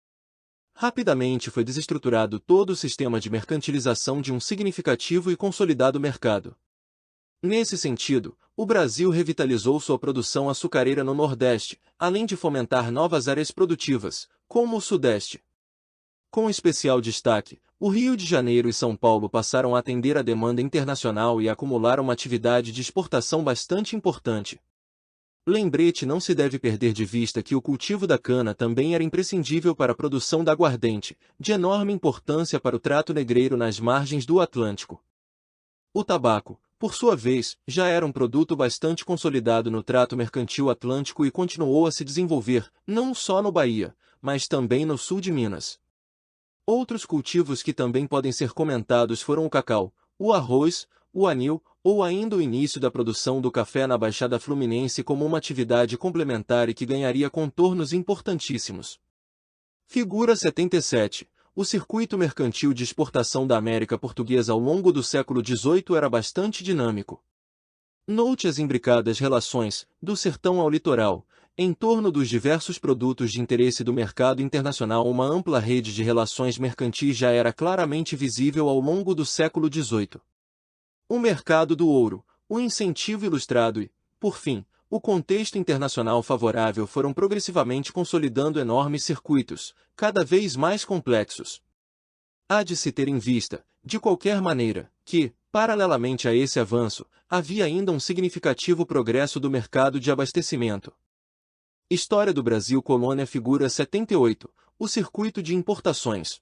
Rapidamente foi desestruturado todo o sistema de mercantilização de um significativo e consolidado mercado. Nesse sentido, o Brasil revitalizou sua produção açucareira no Nordeste, além de fomentar novas áreas produtivas, como o Sudeste. Com especial destaque, o Rio de Janeiro e São Paulo passaram a atender a demanda internacional e acumularam uma atividade de exportação bastante importante. Lembrete: não se deve perder de vista que o cultivo da cana também era imprescindível para a produção da aguardente, de enorme importância para o trato negreiro nas margens do Atlântico. O tabaco, por sua vez, já era um produto bastante consolidado no trato mercantil atlântico e continuou a se desenvolver, não só no Bahia, mas também no sul de Minas. Outros cultivos que também podem ser comentados foram o cacau, o arroz, o anil, ou ainda o início da produção do café na Baixada Fluminense como uma atividade complementar e que ganharia contornos importantíssimos. Figura 77. O circuito mercantil de exportação da América Portuguesa ao longo do século XVIII era bastante dinâmico. Note as imbricadas relações, do sertão ao litoral, em torno dos diversos produtos de interesse do mercado internacional. Uma ampla rede de relações mercantis já era claramente visível ao longo do século XVIII. O mercado do ouro, o incentivo ilustrado e, por fim, o contexto internacional favorável foram progressivamente consolidando enormes circuitos, cada vez mais complexos. Há de se ter em vista, de qualquer maneira, que, paralelamente a esse avanço, havia ainda um significativo progresso do mercado de abastecimento. História do Brasil Colônia. Figura 78. O circuito de importações.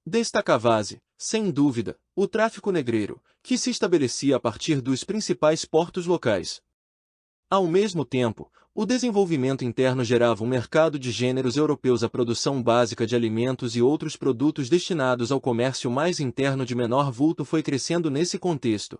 Destacava-se, sem dúvida, o tráfico negreiro, que se estabelecia a partir dos principais portos locais. Ao mesmo tempo, o desenvolvimento interno gerava um mercado de gêneros europeus. A produção básica de alimentos e outros produtos destinados ao comércio mais interno de menor vulto foi crescendo nesse contexto.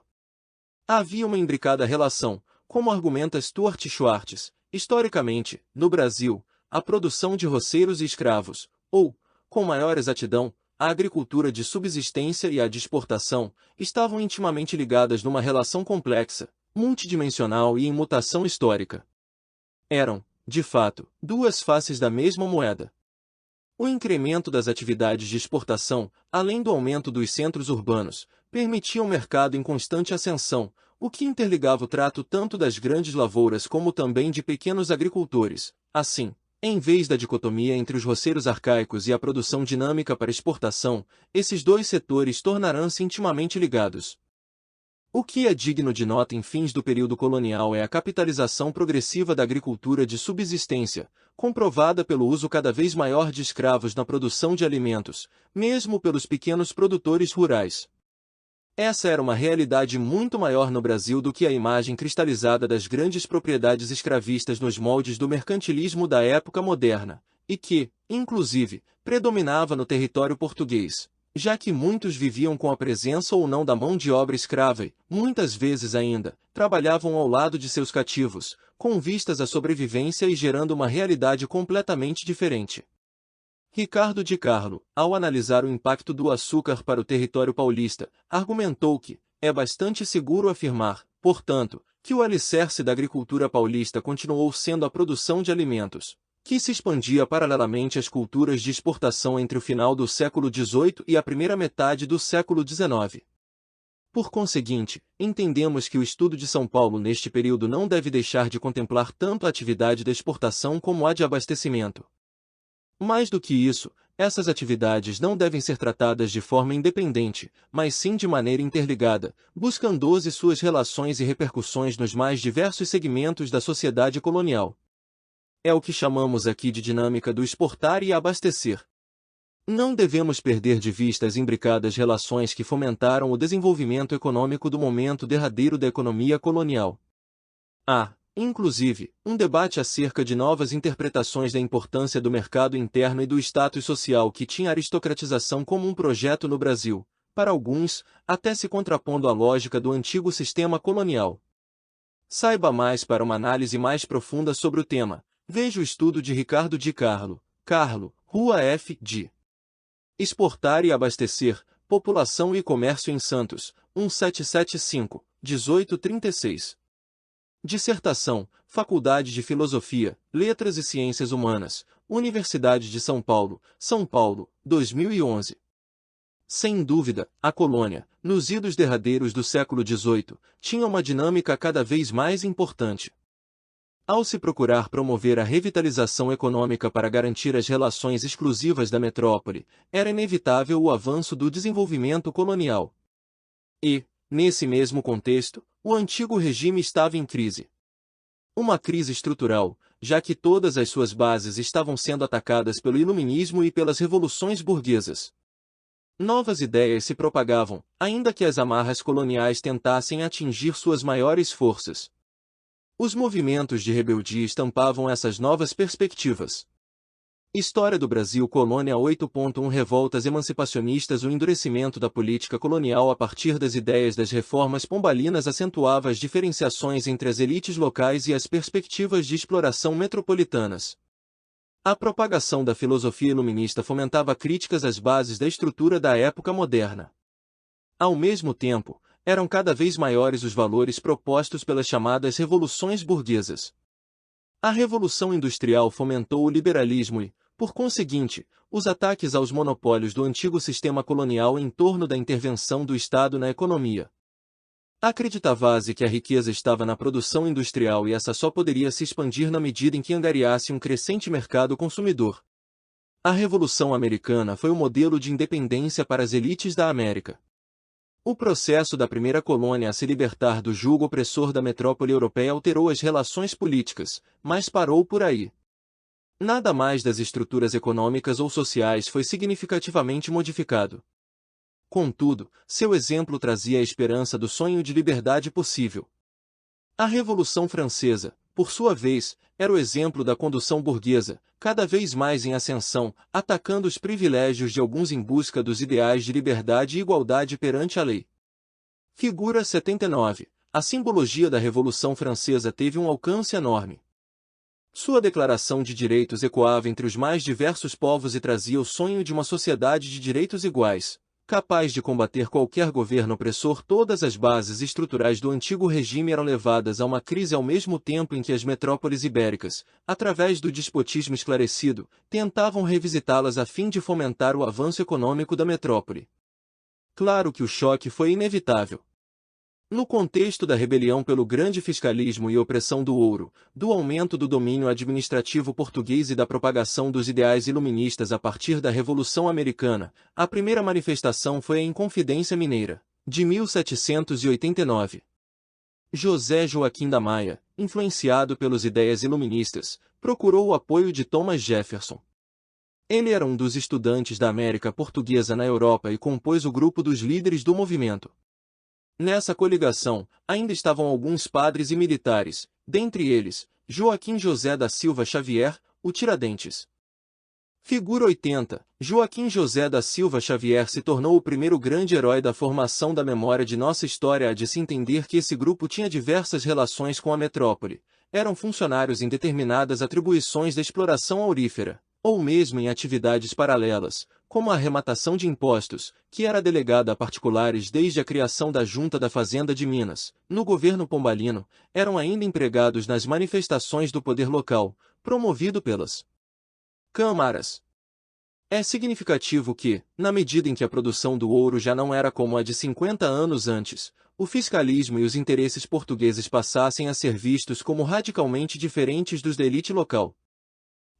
Havia uma imbricada relação, como argumenta Stuart Schwartz, historicamente, no Brasil, a produção de roceiros e escravos, ou, com maior exatidão, a agricultura de subsistência e a de exportação, estavam intimamente ligadas numa relação complexa, multidimensional e em mutação histórica. Eram, de fato, duas faces da mesma moeda. O incremento das atividades de exportação, além do aumento dos centros urbanos, permitia um mercado em constante ascensão, o que interligava o trato tanto das grandes lavouras como também de pequenos agricultores. Assim, em vez da dicotomia entre os roceiros arcaicos e a produção dinâmica para exportação, esses dois setores tornarão-se intimamente ligados. O que é digno de nota em fins do período colonial é a capitalização progressiva da agricultura de subsistência, comprovada pelo uso cada vez maior de escravos na produção de alimentos, mesmo pelos pequenos produtores rurais. Essa era uma realidade muito maior no Brasil do que a imagem cristalizada das grandes propriedades escravistas nos moldes do mercantilismo da época moderna, e que, inclusive, predominava no território português, já que muitos viviam com a presença ou não da mão de obra escrava e, muitas vezes ainda, trabalhavam ao lado de seus cativos, com vistas à sobrevivência e gerando uma realidade completamente diferente. Ricardo de Carlo, ao analisar o impacto do açúcar para o território paulista, argumentou que é bastante seguro afirmar, portanto, que o alicerce da agricultura paulista continuou sendo a produção de alimentos, que se expandia paralelamente às culturas de exportação entre o final do século XVIII e a primeira metade do século XIX. Por conseguinte, entendemos que o estudo de São Paulo neste período não deve deixar de contemplar tanto a atividade da exportação como a de abastecimento. Mais do que isso, essas atividades não devem ser tratadas de forma independente, mas sim de maneira interligada, buscando-se suas relações e repercussões nos mais diversos segmentos da sociedade colonial. É o que chamamos aqui de dinâmica do exportar e abastecer. Não devemos perder de vista as imbricadas relações que fomentaram o desenvolvimento econômico do momento derradeiro da economia colonial. Inclusive, um debate acerca de novas interpretações da importância do mercado interno e do status social que tinha a aristocratização como um projeto no Brasil, para alguns, até se contrapondo à lógica do antigo sistema colonial. Saiba mais. Para uma análise mais profunda sobre o tema, veja o estudo de Ricardo de Carlo, Rua F. de Exportar e Abastecer, População e Comércio em Santos, 1775, 1836. Dissertação, Faculdade de Filosofia, Letras e Ciências Humanas, Universidade de São Paulo, 2011. Sem dúvida, a colônia, nos idos derradeiros do século XVIII, tinha uma dinâmica cada vez mais importante. Ao se procurar promover a revitalização econômica para garantir as relações exclusivas da metrópole, era inevitável o avanço do desenvolvimento colonial. E, nesse mesmo contexto, o antigo regime estava em crise. Uma crise estrutural, já que todas as suas bases estavam sendo atacadas pelo iluminismo e pelas revoluções burguesas. Novas ideias se propagavam, ainda que as amarras coloniais tentassem atingir suas maiores forças. Os movimentos de rebeldia estampavam essas novas perspectivas. História do Brasil Colônia 8.1 Revoltas emancipacionistas. O endurecimento da política colonial a partir das ideias das reformas pombalinas acentuava as diferenciações entre as elites locais e as perspectivas de exploração metropolitanas. A propagação da filosofia iluminista fomentava críticas às bases da estrutura da época moderna. Ao mesmo tempo, eram cada vez maiores os valores propostos pelas chamadas revoluções burguesas. A Revolução Industrial fomentou o liberalismo e, por conseguinte, os ataques aos monopólios do antigo sistema colonial em torno da intervenção do Estado na economia. Acreditava-se que a riqueza estava na produção industrial e essa só poderia se expandir na medida em que angariasse um crescente mercado consumidor. A Revolução Americana foi o modelo de independência para as elites da América. O processo da primeira colônia a se libertar do jugo opressor da metrópole europeia alterou as relações políticas, mas parou por aí. Nada mais das estruturas econômicas ou sociais foi significativamente modificado. Contudo, seu exemplo trazia a esperança do sonho de liberdade possível. A Revolução Francesa, por sua vez, era o exemplo da condução burguesa, cada vez mais em ascensão, atacando os privilégios de alguns em busca dos ideais de liberdade e igualdade perante a lei. Figura 79. A simbologia da Revolução Francesa teve um alcance enorme. Sua declaração de direitos ecoava entre os mais diversos povos e trazia o sonho de uma sociedade de direitos iguais, capaz de combater qualquer governo opressor. Todas as bases estruturais do antigo regime eram levadas a uma crise ao mesmo tempo em que as metrópoles ibéricas, através do despotismo esclarecido, tentavam revisitá-las a fim de fomentar o avanço econômico da metrópole. Claro que o choque foi inevitável. No contexto da rebelião pelo grande fiscalismo e opressão do ouro, do aumento do domínio administrativo português e da propagação dos ideais iluministas a partir da Revolução Americana, a primeira manifestação foi a Inconfidência Mineira, de 1789. José Joaquim da Maia, influenciado pelas ideias iluministas, procurou o apoio de Thomas Jefferson. Ele era um dos estudantes da América Portuguesa na Europa e compôs o grupo dos líderes do movimento. Nessa coligação, ainda estavam alguns padres e militares, dentre eles, Joaquim José da Silva Xavier, o Tiradentes. Figura 80. Joaquim José da Silva Xavier se tornou o primeiro grande herói da formação da memória de nossa história. Há de se entender que esse grupo tinha diversas relações com a metrópole, eram funcionários em determinadas atribuições da exploração aurífera, ou mesmo em atividades paralelas, como a arrematação de impostos, que era delegada a particulares desde a criação da Junta da Fazenda de Minas, no governo pombalino, eram ainda empregados nas manifestações do poder local, promovido pelas câmaras. É significativo que, na medida em que a produção do ouro já não era como a de 50 anos antes, o fiscalismo e os interesses portugueses passassem a ser vistos como radicalmente diferentes dos da elite local.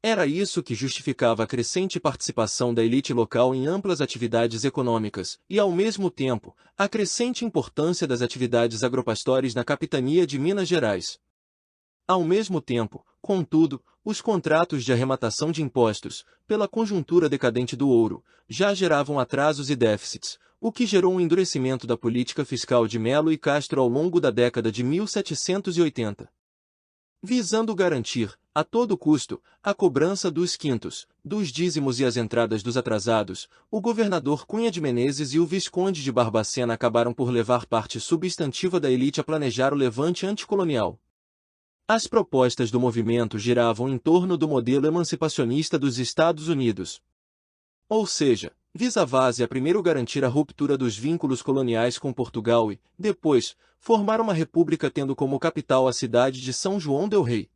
Era isso que justificava a crescente participação da elite local em amplas atividades econômicas e, ao mesmo tempo, a crescente importância das atividades agropastores na capitania de Minas Gerais. Ao mesmo tempo, contudo, os contratos de arrematação de impostos, pela conjuntura decadente do ouro, já geravam atrasos e déficits, o que gerou um endurecimento da política fiscal de Melo e Castro ao longo da década de 1780. Visando garantir, a todo custo, a cobrança dos quintos, dos dízimos e as entradas dos atrasados, o governador Cunha de Menezes e o visconde de Barbacena acabaram por levar parte substantiva da elite a planejar o levante anticolonial. As propostas do movimento giravam em torno do modelo emancipacionista dos Estados Unidos. Ou seja, Visa Vaz primeiro garantir a ruptura dos vínculos coloniais com Portugal e, depois, formar uma república tendo como capital a cidade de São João del Rei.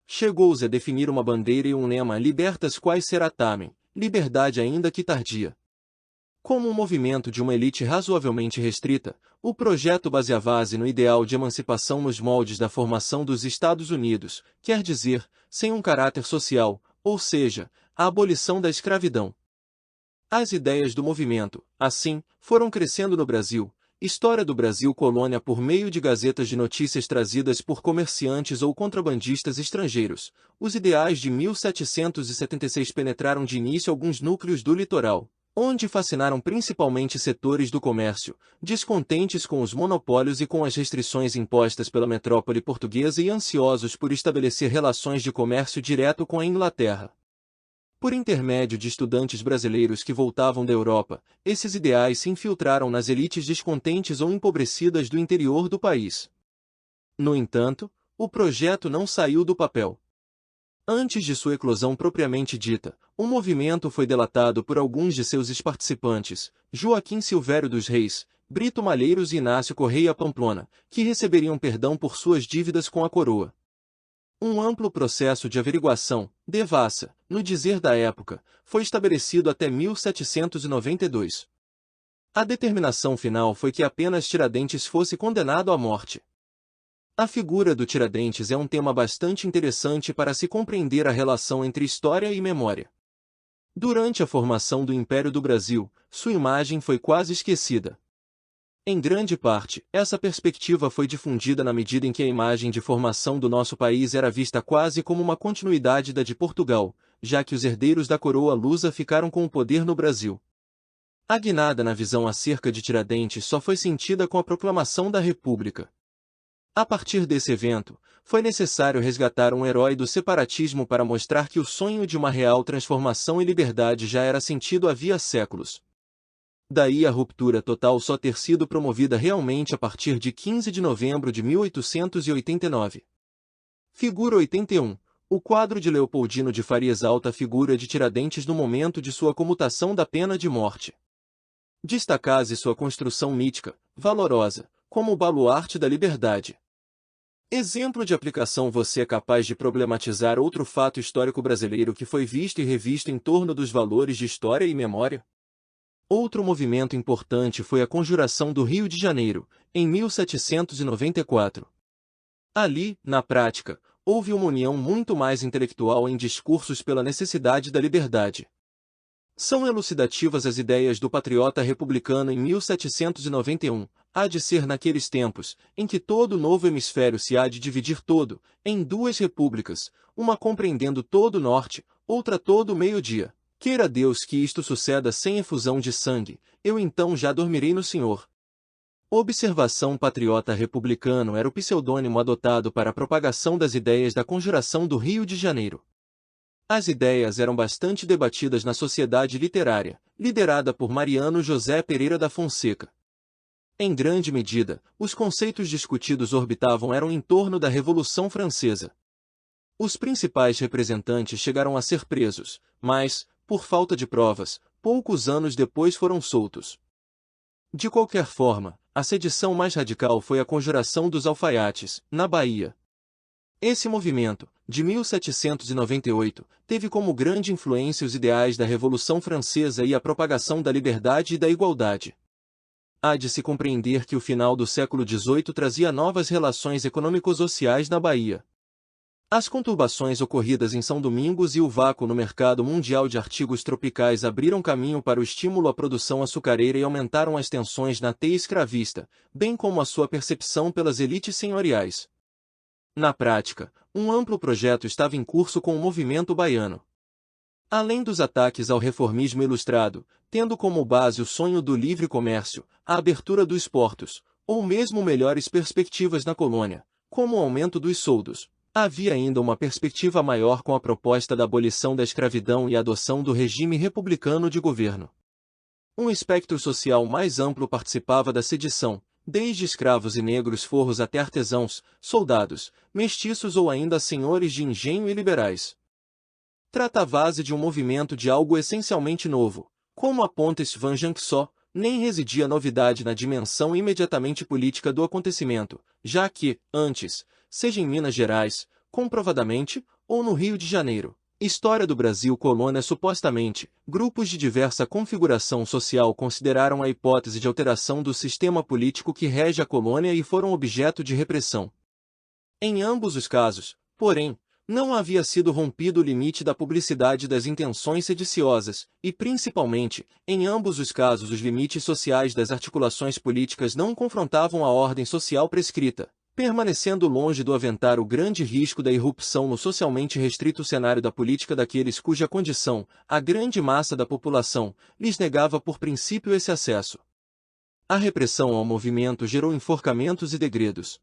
Chegou-se a definir uma bandeira e um lema Libertas quaes será tamen, liberdade ainda que tardia. Como um movimento de uma elite razoavelmente restrita, o projeto baseava-se no ideal de emancipação nos moldes da formação dos Estados Unidos, quer dizer, sem um caráter social, ou seja, a abolição da escravidão. As ideias do movimento, assim, foram crescendo no Brasil. História do Brasil colônia por meio de gazetas de notícias trazidas por comerciantes ou contrabandistas estrangeiros. Os ideais de 1776 penetraram de início alguns núcleos do litoral, onde fascinaram principalmente setores do comércio, descontentes com os monopólios e com as restrições impostas pela metrópole portuguesa e ansiosos por estabelecer relações de comércio direto com a Inglaterra. Por intermédio de estudantes brasileiros que voltavam da Europa, esses ideais se infiltraram nas elites descontentes ou empobrecidas do interior do país. No entanto, o projeto não saiu do papel. Antes de sua eclosão propriamente dita, o movimento foi delatado por alguns de seus participantes, Joaquim Silvério dos Reis, Brito Malheiros e Inácio Correia Pamplona, que receberiam perdão por suas dívidas com a coroa. Um amplo processo de averiguação, devassa, no dizer da época, foi estabelecido até 1792. A determinação final foi que apenas Tiradentes fosse condenado à morte. A figura do Tiradentes é um tema bastante interessante para se compreender a relação entre história e memória. Durante a formação do Império do Brasil, sua imagem foi quase esquecida. Em grande parte, essa perspectiva foi difundida na medida em que a imagem de formação do nosso país era vista quase como uma continuidade da de Portugal, já que os herdeiros da coroa lusa ficaram com o poder no Brasil. A guinada na visão acerca de Tiradentes só foi sentida com a proclamação da República. A partir desse evento, foi necessário resgatar um herói do separatismo para mostrar que o sonho de uma real transformação e liberdade já era sentido havia séculos. Daí a ruptura total só ter sido promovida realmente a partir de 15 de novembro de 1889. Figura 81. O quadro de Leopoldino de Faria exalta a figura de Tiradentes no momento de sua comutação da pena de morte. Destaca-se sua construção mítica, valorosa, como o baluarte da liberdade. Exemplo de aplicação. Você é capaz de problematizar outro fato histórico brasileiro que foi visto e revisto em torno dos valores de história e memória? Outro movimento importante foi a Conjuração do Rio de Janeiro, em 1794. Ali, na prática, houve uma união muito mais intelectual em discursos pela necessidade da liberdade. São elucidativas as ideias do patriota republicano em 1791, há de ser naqueles tempos, em que todo o novo hemisfério se há de dividir todo, em duas repúblicas, uma compreendendo todo o norte, outra todo o meio-dia. Queira Deus que isto suceda sem efusão de sangue, eu então já dormirei no Senhor. Observação. Patriota republicano era o pseudônimo adotado para a propagação das ideias da Conjuração do Rio de Janeiro. As ideias eram bastante debatidas na sociedade literária, liderada por Mariano José Pereira da Fonseca. Em grande medida, os conceitos discutidos orbitavam eram em torno da Revolução Francesa. Os principais representantes chegaram a ser presos, mas, por falta de provas, poucos anos depois foram soltos. De qualquer forma, a sedição mais radical foi a Conjuração dos Alfaiates, na Bahia. Esse movimento, de 1798, teve como grande influência os ideais da Revolução Francesa e a propagação da liberdade e da igualdade. Há de se compreender que o final do século XVIII trazia novas relações econômico-sociais na Bahia. As conturbações ocorridas em São Domingos e o vácuo no mercado mundial de artigos tropicais abriram caminho para o estímulo à produção açucareira e aumentaram as tensões na teia escravista, bem como a sua percepção pelas elites senhoriais. Na prática, um amplo projeto estava em curso com o movimento baiano. Além dos ataques ao reformismo ilustrado, tendo como base o sonho do livre comércio, a abertura dos portos, ou mesmo melhores perspectivas na colônia, como o aumento dos soldos, havia ainda uma perspectiva maior com a proposta da abolição da escravidão e a adoção do regime republicano de governo. Um espectro social mais amplo participava da sedição, desde escravos e negros forros até artesãos, soldados, mestiços ou ainda senhores de engenho e liberais. Tratava-se de um movimento de algo essencialmente novo, Como aponta Svan Jankso, nem residia novidade na dimensão imediatamente política do acontecimento, já que, antes, seja em Minas Gerais, comprovadamente, ou no Rio de Janeiro, história do Brasil colônia supostamente, grupos de diversa configuração social consideraram a hipótese de alteração do sistema político que rege a colônia e foram objeto de repressão. Em ambos os casos, porém, não havia sido rompido o limite da publicidade das intenções sediciosas, e principalmente, em ambos os casos os limites sociais das articulações políticas não confrontavam a ordem social prescrita, permanecendo longe do aventar o grande risco da irrupção no socialmente restrito cenário da política daqueles cuja condição, a grande massa da população, lhes negava por princípio esse acesso. A repressão ao movimento gerou enforcamentos e degredos.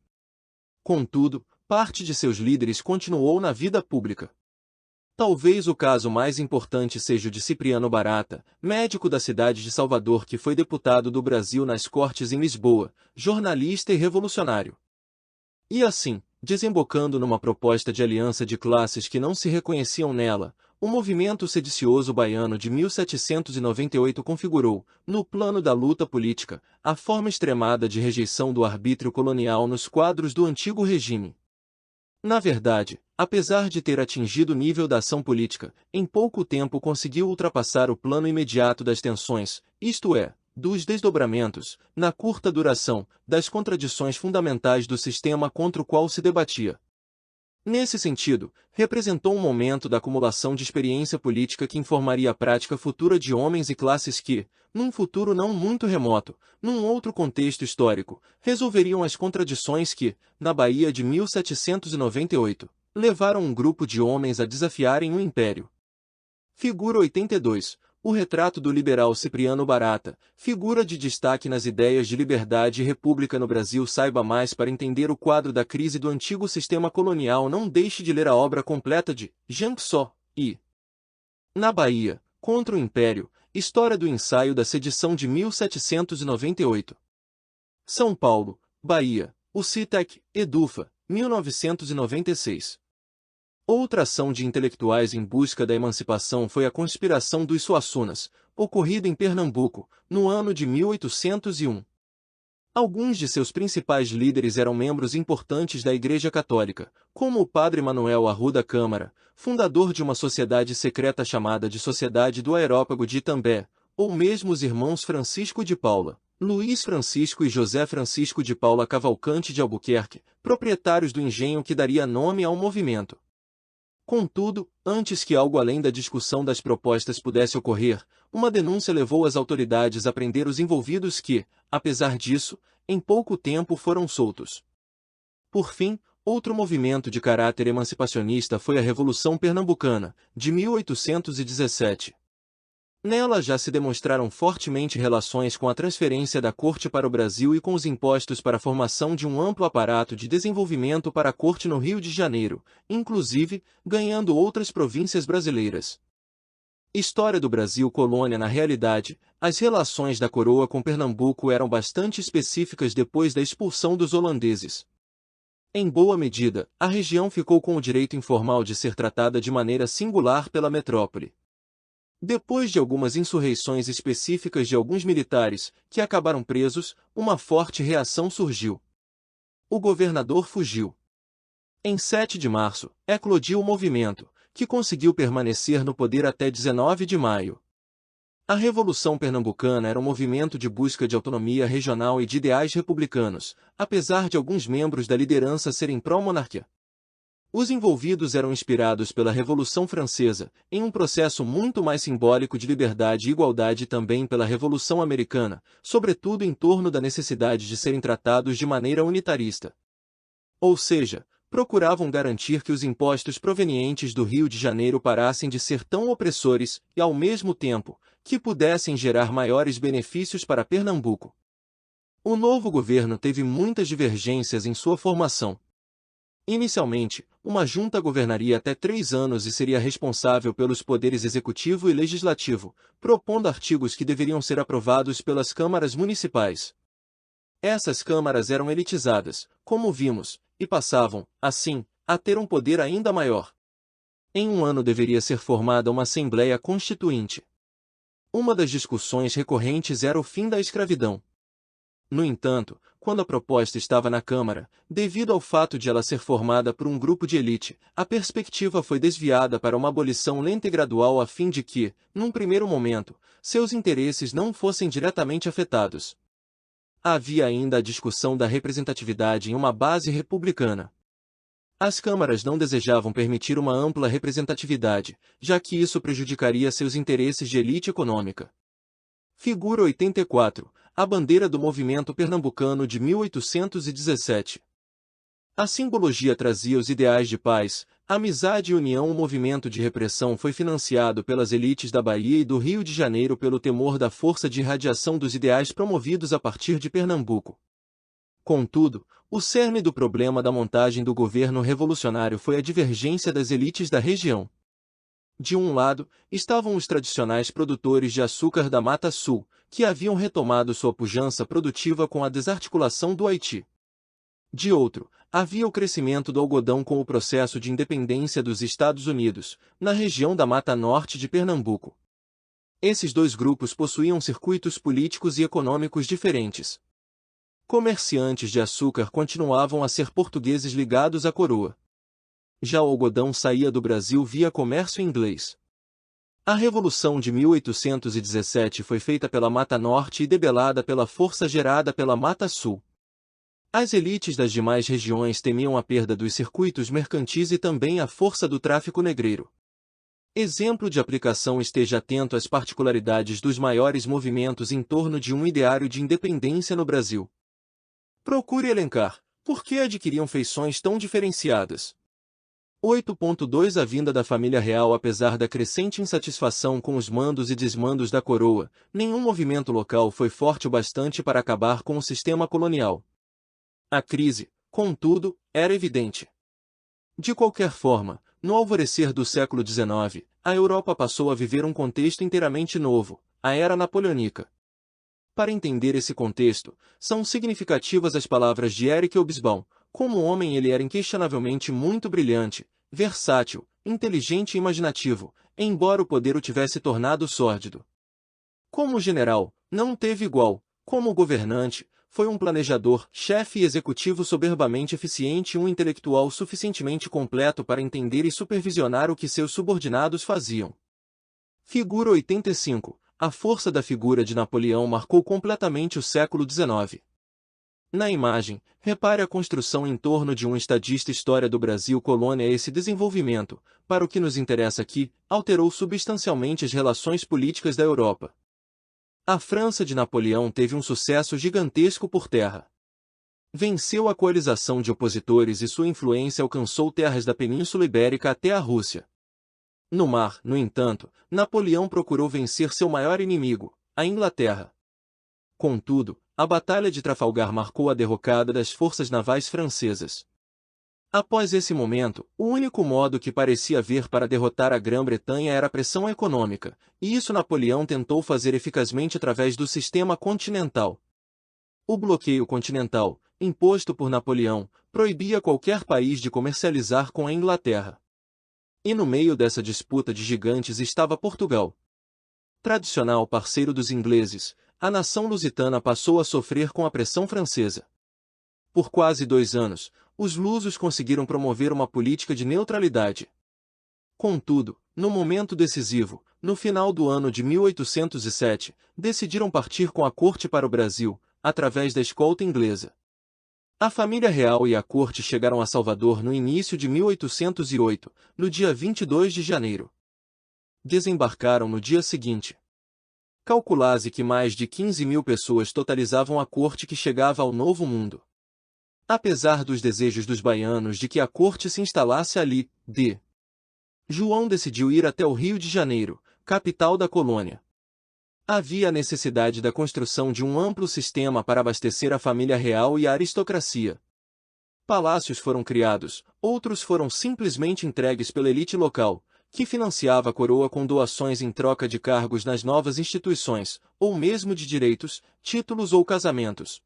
Contudo, parte de seus líderes continuou na vida pública. Talvez o caso mais importante seja o de Cipriano Barata, médico da cidade de Salvador que foi deputado do Brasil nas Cortes em Lisboa, jornalista e revolucionário. E assim, desembocando numa proposta de aliança de classes que não se reconheciam nela, o movimento sedicioso baiano de 1798 configurou, no plano da luta política, a forma extremada de rejeição do arbítrio colonial nos quadros do antigo regime. Na verdade, apesar de ter atingido o nível da ação política, em pouco tempo conseguiu ultrapassar o plano imediato das tensões, isto é, dos desdobramentos, na curta duração, das contradições fundamentais do sistema contra o qual se debatia. Nesse sentido, representou um momento da acumulação de experiência política que informaria a prática futura de homens e classes que, num futuro não muito remoto, num outro contexto histórico, resolveriam as contradições que, na Bahia de 1798, levaram um grupo de homens a desafiarem o império. Figura 82. O retrato do liberal Cipriano Barata, figura de destaque nas ideias de liberdade e república no Brasil. Saiba mais para entender o quadro da crise do antigo sistema colonial. Não deixe de ler a obra completa de Jankso e Na Bahia, contra o Império, História do Ensaio da Sedição de 1798. São Paulo, Bahia, o Citec, Edufa, 1996. Outra ação de intelectuais em busca da emancipação foi a Conspiração dos Suassunas, ocorrida em Pernambuco, no ano de 1801. Alguns de seus principais líderes eram membros importantes da Igreja Católica, como o padre Manuel Arruda Câmara, fundador de uma sociedade secreta chamada de Sociedade do Aerópago de Itambé, ou mesmo os irmãos Francisco de Paula, Luís Francisco e José Francisco de Paula Cavalcante de Albuquerque, proprietários do engenho que daria nome ao movimento. Contudo, antes que algo além da discussão das propostas pudesse ocorrer, uma denúncia levou as autoridades a prender os envolvidos que, apesar disso, em pouco tempo foram soltos. Por fim, outro movimento de caráter emancipacionista foi a Revolução Pernambucana, de 1817. Nela já se demonstraram fortemente relações com a transferência da corte para o Brasil e com os impostos para a formação de um amplo aparato de desenvolvimento para a corte no Rio de Janeiro, inclusive, ganhando outras províncias brasileiras. História do Brasil colônia. Na realidade, as relações da coroa com Pernambuco eram bastante específicas depois da expulsão dos holandeses. Em boa medida, a região ficou com o direito informal de ser tratada de maneira singular pela metrópole. Depois de algumas insurreições específicas de alguns militares, que acabaram presos, uma forte reação surgiu. O governador fugiu. Em 7 de março, eclodiu o movimento, que conseguiu permanecer no poder até 19 de maio. A Revolução Pernambucana era um movimento de busca de autonomia regional e de ideais republicanos, apesar de alguns membros da liderança serem pró-monarquia. Os envolvidos eram inspirados pela Revolução Francesa, em um processo muito mais simbólico de liberdade e igualdade, e também pela Revolução Americana, sobretudo em torno da necessidade de serem tratados de maneira unitarista. Ou seja, procuravam garantir que os impostos provenientes do Rio de Janeiro parassem de ser tão opressores e, ao mesmo tempo, que pudessem gerar maiores benefícios para Pernambuco. O novo governo teve muitas divergências em sua formação. Inicialmente, uma junta governaria até 3 anos e seria responsável pelos poderes executivo e legislativo, propondo artigos que deveriam ser aprovados pelas câmaras municipais. Essas câmaras eram elitizadas, como vimos, e passavam, assim, a ter um poder ainda maior. Em um ano deveria ser formada uma Assembleia Constituinte. Uma das discussões recorrentes era o fim da escravidão. No entanto, quando a proposta estava na Câmara, devido ao fato de ela ser formada por um grupo de elite, a perspectiva foi desviada para uma abolição lenta e gradual a fim de que, num primeiro momento, seus interesses não fossem diretamente afetados. Havia ainda a discussão da representatividade em uma base republicana. As câmaras não desejavam permitir uma ampla representatividade, já que isso prejudicaria seus interesses de elite econômica. Figura 84. A bandeira do movimento pernambucano de 1817. A simbologia trazia os ideais de paz, amizade e união. O movimento de repressão foi financiado pelas elites da Bahia e do Rio de Janeiro pelo temor da força de irradiação dos ideais promovidos a partir de Pernambuco. Contudo, o cerne do problema da montagem do governo revolucionário foi a divergência das elites da região. De um lado, estavam os tradicionais produtores de açúcar da Mata Sul, que haviam retomado sua pujança produtiva com a desarticulação do Haiti. De outro, havia o crescimento do algodão com o processo de independência dos Estados Unidos, na região da Mata Norte de Pernambuco. Esses dois grupos possuíam circuitos políticos e econômicos diferentes. Comerciantes de açúcar continuavam a ser portugueses ligados à coroa. Já o algodão saía do Brasil via comércio inglês. A Revolução de 1817 foi feita pela Mata Norte e debelada pela força gerada pela Mata Sul. As elites das demais regiões temiam a perda dos circuitos mercantis e também a força do tráfico negreiro. Exemplo de aplicação: esteja atento às particularidades dos maiores movimentos em torno de um ideário de independência no Brasil. Procure elencar por que adquiriam feições tão diferenciadas. 8.2 A vinda da família real. Apesar da crescente insatisfação com os mandos e desmandos da coroa, nenhum movimento local foi forte o bastante para acabar com o sistema colonial. A crise, contudo, era evidente. De qualquer forma, no alvorecer do século XIX, a Europa passou a viver um contexto inteiramente novo, a Era Napoleônica. Para entender esse contexto, são significativas as palavras de Eric Hobsbawm. Como homem ele era inquestionavelmente muito brilhante, versátil, inteligente e imaginativo, embora o poder o tivesse tornado sórdido. Como general, não teve igual. Como governante, foi um planejador, chefe e executivo soberbamente eficiente e um intelectual suficientemente completo para entender e supervisionar o que seus subordinados faziam. Figura 85. A força da figura de Napoleão marcou completamente o século XIX. Na imagem, repare a construção em torno de um estadista. História do Brasil colônia. Esse desenvolvimento, para o que nos interessa aqui, alterou substancialmente as relações políticas da Europa. A França de Napoleão teve um sucesso gigantesco por terra. Venceu a coalização de opositores e sua influência alcançou terras da Península Ibérica até a Rússia. No mar, no entanto, Napoleão procurou vencer seu maior inimigo, a Inglaterra. Contudo, a Batalha de Trafalgar marcou a derrocada das forças navais francesas. Após esse momento, o único modo que parecia haver para derrotar a Grã-Bretanha era a pressão econômica, e isso Napoleão tentou fazer eficazmente através do sistema continental. O bloqueio continental, imposto por Napoleão, proibia qualquer país de comercializar com a Inglaterra. E no meio dessa disputa de gigantes estava Portugal. Tradicional parceiro dos ingleses, a nação lusitana passou a sofrer com a pressão francesa. Por quase 2 anos, os lusos conseguiram promover uma política de neutralidade. Contudo, no momento decisivo, no final do ano de 1807, decidiram partir com a corte para o Brasil, através da escolta inglesa. A família real e a corte chegaram a Salvador no início de 1808, no dia 22 de janeiro. Desembarcaram no dia seguinte. Calculase que mais de 15.000 pessoas totalizavam a corte que chegava ao Novo Mundo. Apesar dos desejos dos baianos de que a corte se instalasse ali, João decidiu ir até o Rio de Janeiro, capital da colônia. Havia a necessidade da construção de um amplo sistema para abastecer a família real e a aristocracia. Palácios foram criados, outros foram simplesmente entregues pela elite local, que financiava a coroa com doações em troca de cargos nas novas instituições, ou mesmo de direitos, títulos ou casamentos.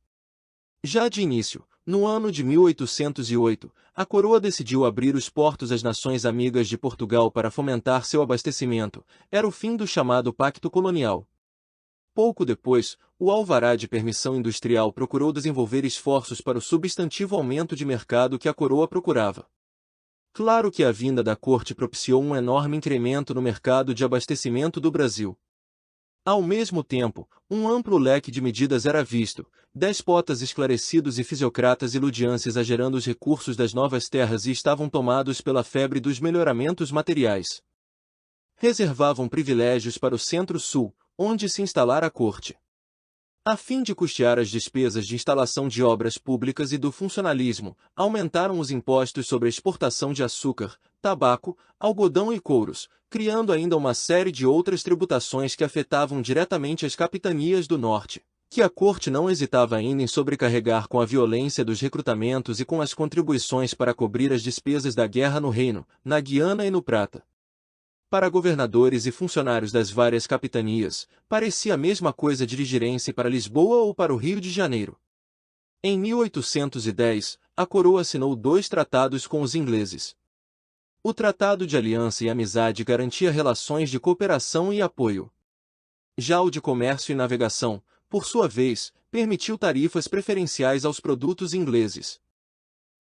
Já de início, no ano de 1808, a coroa decidiu abrir os portos às nações amigas de Portugal para fomentar seu abastecimento. Era o fim do chamado Pacto Colonial. Pouco depois, o alvará de permissão industrial procurou desenvolver esforços para o substantivo aumento de mercado que a coroa procurava. Claro que a vinda da corte propiciou um enorme incremento no mercado de abastecimento do Brasil. Ao mesmo tempo, um amplo leque de medidas era visto, déspotas esclarecidos e fisiocratas iludiam-se exagerando os recursos das novas terras e estavam tomados pela febre dos melhoramentos materiais. Reservavam privilégios para o Centro-Sul, onde se instalara a corte. A fim de custear as despesas de instalação de obras públicas e do funcionalismo, aumentaram os impostos sobre a exportação de açúcar, tabaco, algodão e couros, criando ainda uma série de outras tributações que afetavam diretamente as capitanias do norte, que a corte não hesitava ainda em sobrecarregar com a violência dos recrutamentos e com as contribuições para cobrir as despesas da guerra no Reino, na Guiana e no Prata. Para governadores e funcionários das várias capitanias, parecia a mesma coisa dirigirem-se para Lisboa ou para o Rio de Janeiro. Em 1810, a coroa assinou 2 tratados com os ingleses. O Tratado de Aliança e Amizade garantia relações de cooperação e apoio. Já o de Comércio e Navegação, por sua vez, permitiu tarifas preferenciais aos produtos ingleses.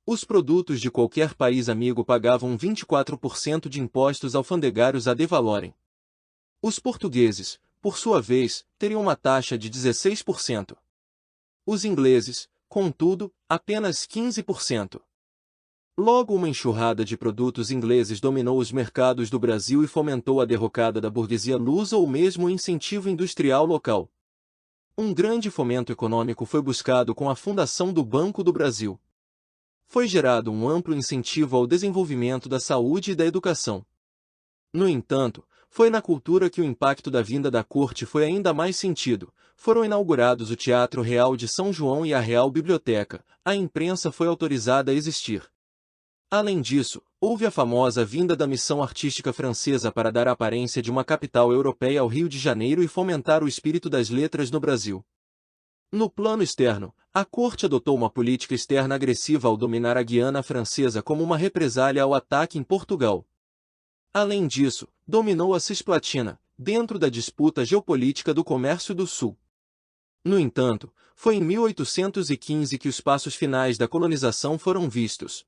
Os produtos de qualquer país amigo pagavam 24% de impostos alfandegários ad valorem. Os portugueses, por sua vez, teriam uma taxa de 16%. Os ingleses, contudo, apenas 15%. Logo uma enxurrada de produtos ingleses dominou os mercados do Brasil e fomentou a derrocada da burguesia lusa ou mesmo o incentivo industrial local. Um grande fomento econômico foi buscado com a fundação do Banco do Brasil. Foi gerado um amplo incentivo ao desenvolvimento da saúde e da educação. No entanto, foi na cultura que o impacto da vinda da corte foi ainda mais sentido. Foram inaugurados o Teatro Real de São João e a Real Biblioteca. A imprensa foi autorizada a existir. Além disso, houve a famosa vinda da missão artística francesa para dar a aparência de uma capital europeia ao Rio de Janeiro e fomentar o espírito das letras no Brasil. No plano externo, a corte adotou uma política externa agressiva ao dominar a Guiana Francesa como uma represália ao ataque em Portugal. Além disso, dominou a Cisplatina, dentro da disputa geopolítica do comércio do Sul. No entanto, foi em 1815 que os passos finais da colonização foram vistos.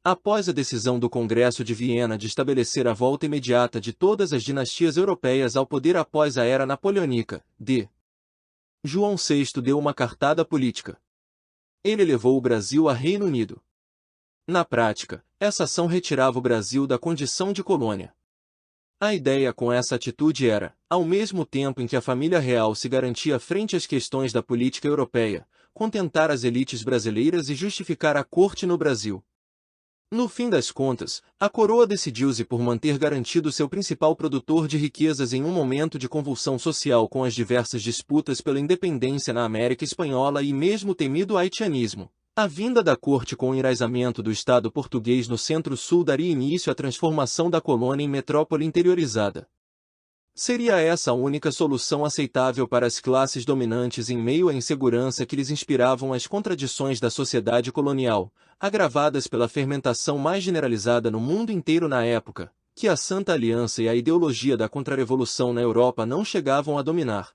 Após a decisão do Congresso de Viena de estabelecer a volta imediata de todas as dinastias europeias ao poder após a Era Napoleônica, João VI deu uma cartada política. Ele levou o Brasil a Reino Unido. Na prática, essa ação retirava o Brasil da condição de colônia. A ideia com essa atitude era, ao mesmo tempo em que a família real se garantia frente às questões da política europeia, contentar as elites brasileiras e justificar a corte no Brasil. No fim das contas, a coroa decidiu-se por manter garantido seu principal produtor de riquezas em um momento de convulsão social com as diversas disputas pela independência na América Espanhola e mesmo temido haitianismo. A vinda da corte com o enraizamento do Estado português no Centro-Sul daria início à transformação da colônia em metrópole interiorizada. Seria essa a única solução aceitável para as classes dominantes em meio à insegurança que lhes inspiravam as contradições da sociedade colonial, agravadas pela fermentação mais generalizada no mundo inteiro na época, que a Santa Aliança e a ideologia da Contra-Revolução na Europa não chegavam a dominar.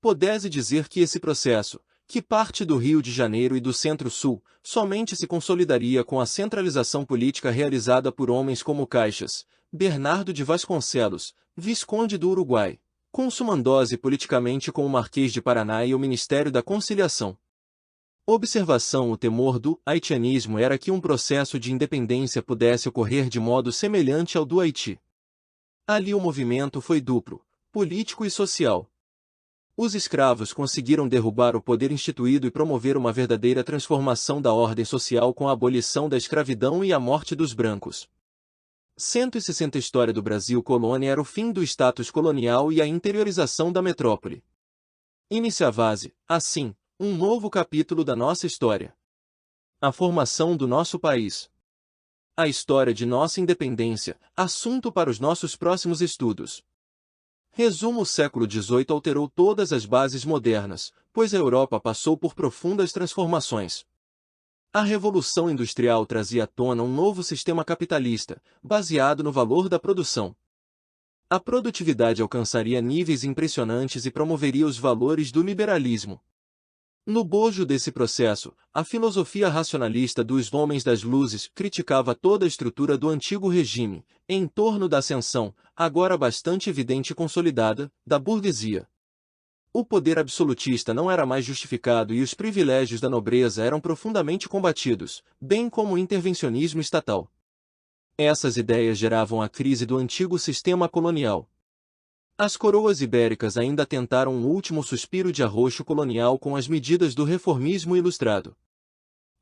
Pode-se dizer que esse processo, que parte do Rio de Janeiro e do Centro-Sul, somente se consolidaria com a centralização política realizada por homens como Caixas, Bernardo de Vasconcelos, Visconde do Uruguai, consumando-se politicamente com o Marquês de Paraná e o Ministério da Conciliação. Observação: o temor do haitianismo era que um processo de independência pudesse ocorrer de modo semelhante ao do Haiti. Ali o movimento foi duplo, político e social. Os escravos conseguiram derrubar o poder instituído e promover uma verdadeira transformação da ordem social com a abolição da escravidão e a morte dos brancos. 160 História do Brasil colônia era o fim do status colonial e a interiorização da metrópole. Iniciava-se, assim, um novo capítulo da nossa história. A formação do nosso país. A história de nossa independência, assunto para os nossos próximos estudos. Resumo: o século XVIII alterou todas as bases modernas, pois a Europa passou por profundas transformações. A Revolução Industrial trazia à tona um novo sistema capitalista, baseado no valor da produção. A produtividade alcançaria níveis impressionantes e promoveria os valores do liberalismo. No bojo desse processo, a filosofia racionalista dos homens das luzes criticava toda a estrutura do antigo regime, em torno da ascensão, agora bastante evidente e consolidada, da burguesia. O poder absolutista não era mais justificado e os privilégios da nobreza eram profundamente combatidos, bem como o intervencionismo estatal. Essas ideias geravam a crise do antigo sistema colonial. As coroas ibéricas ainda tentaram um último suspiro de arroxo colonial com as medidas do reformismo ilustrado.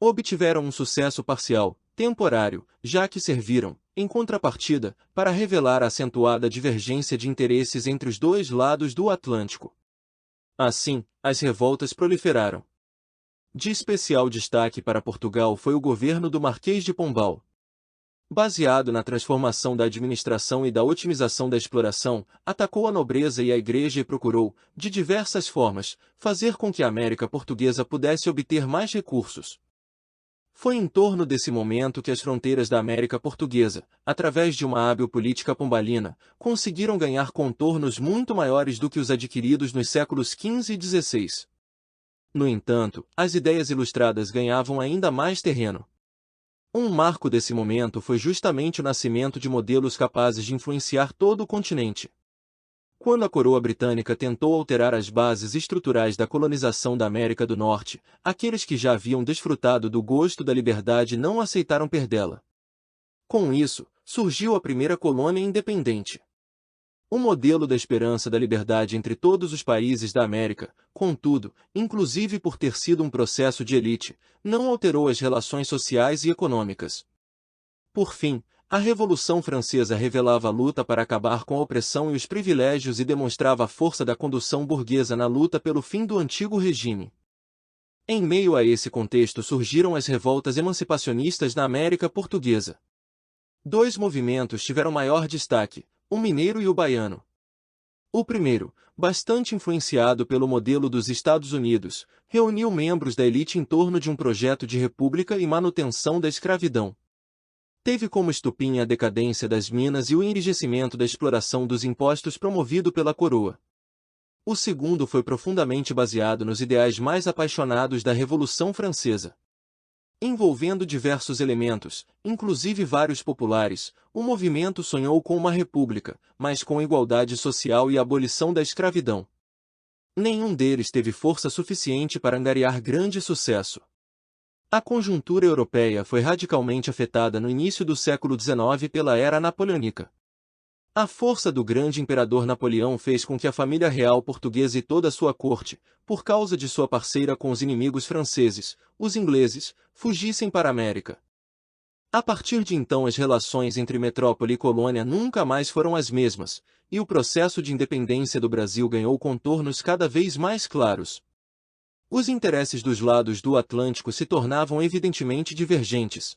Obtiveram um sucesso parcial, temporário, já que serviram, em contrapartida, para revelar a acentuada divergência de interesses entre os dois lados do Atlântico. Assim, as revoltas proliferaram. De especial destaque para Portugal foi o governo do Marquês de Pombal. Baseado na transformação da administração e da otimização da exploração, atacou a nobreza e a igreja e procurou, de diversas formas, fazer com que a América Portuguesa pudesse obter mais recursos. Foi em torno desse momento que as fronteiras da América Portuguesa, através de uma hábil política pombalina, conseguiram ganhar contornos muito maiores do que os adquiridos nos séculos XV e XVI. No entanto, as ideias ilustradas ganhavam ainda mais terreno. Um marco desse momento foi justamente o nascimento de modelos capazes de influenciar todo o continente. Quando a coroa britânica tentou alterar as bases estruturais da colonização da América do Norte, aqueles que já haviam desfrutado do gosto da liberdade não aceitaram perdê-la. Com isso, surgiu a primeira colônia independente. O modelo da esperança da liberdade entre todos os países da América, contudo, inclusive por ter sido um processo de elite, não alterou as relações sociais e econômicas. Por fim, a Revolução Francesa revelava a luta para acabar com a opressão e os privilégios e demonstrava a força da condução burguesa na luta pelo fim do antigo regime. Em meio a esse contexto surgiram as revoltas emancipacionistas na América Portuguesa. Dois movimentos tiveram maior destaque: o mineiro e o baiano. O primeiro, bastante influenciado pelo modelo dos Estados Unidos, reuniu membros da elite em torno de um projeto de república e manutenção da escravidão. Teve como estupim a decadência das minas e o enrijecimento da exploração dos impostos promovido pela coroa. O segundo foi profundamente baseado nos ideais mais apaixonados da Revolução Francesa. Envolvendo diversos elementos, inclusive vários populares, o movimento sonhou com uma república, mas com igualdade social e abolição da escravidão. Nenhum deles teve força suficiente para angariar grande sucesso. A conjuntura europeia foi radicalmente afetada no início do século XIX pela Era Napoleônica. A força do grande imperador Napoleão fez com que a família real portuguesa e toda a sua corte, por causa de sua parceira com os inimigos franceses, os ingleses, fugissem para a América. A partir de então as relações entre metrópole e colônia nunca mais foram as mesmas, e o processo de independência do Brasil ganhou contornos cada vez mais claros. Os interesses dos lados do Atlântico se tornavam evidentemente divergentes.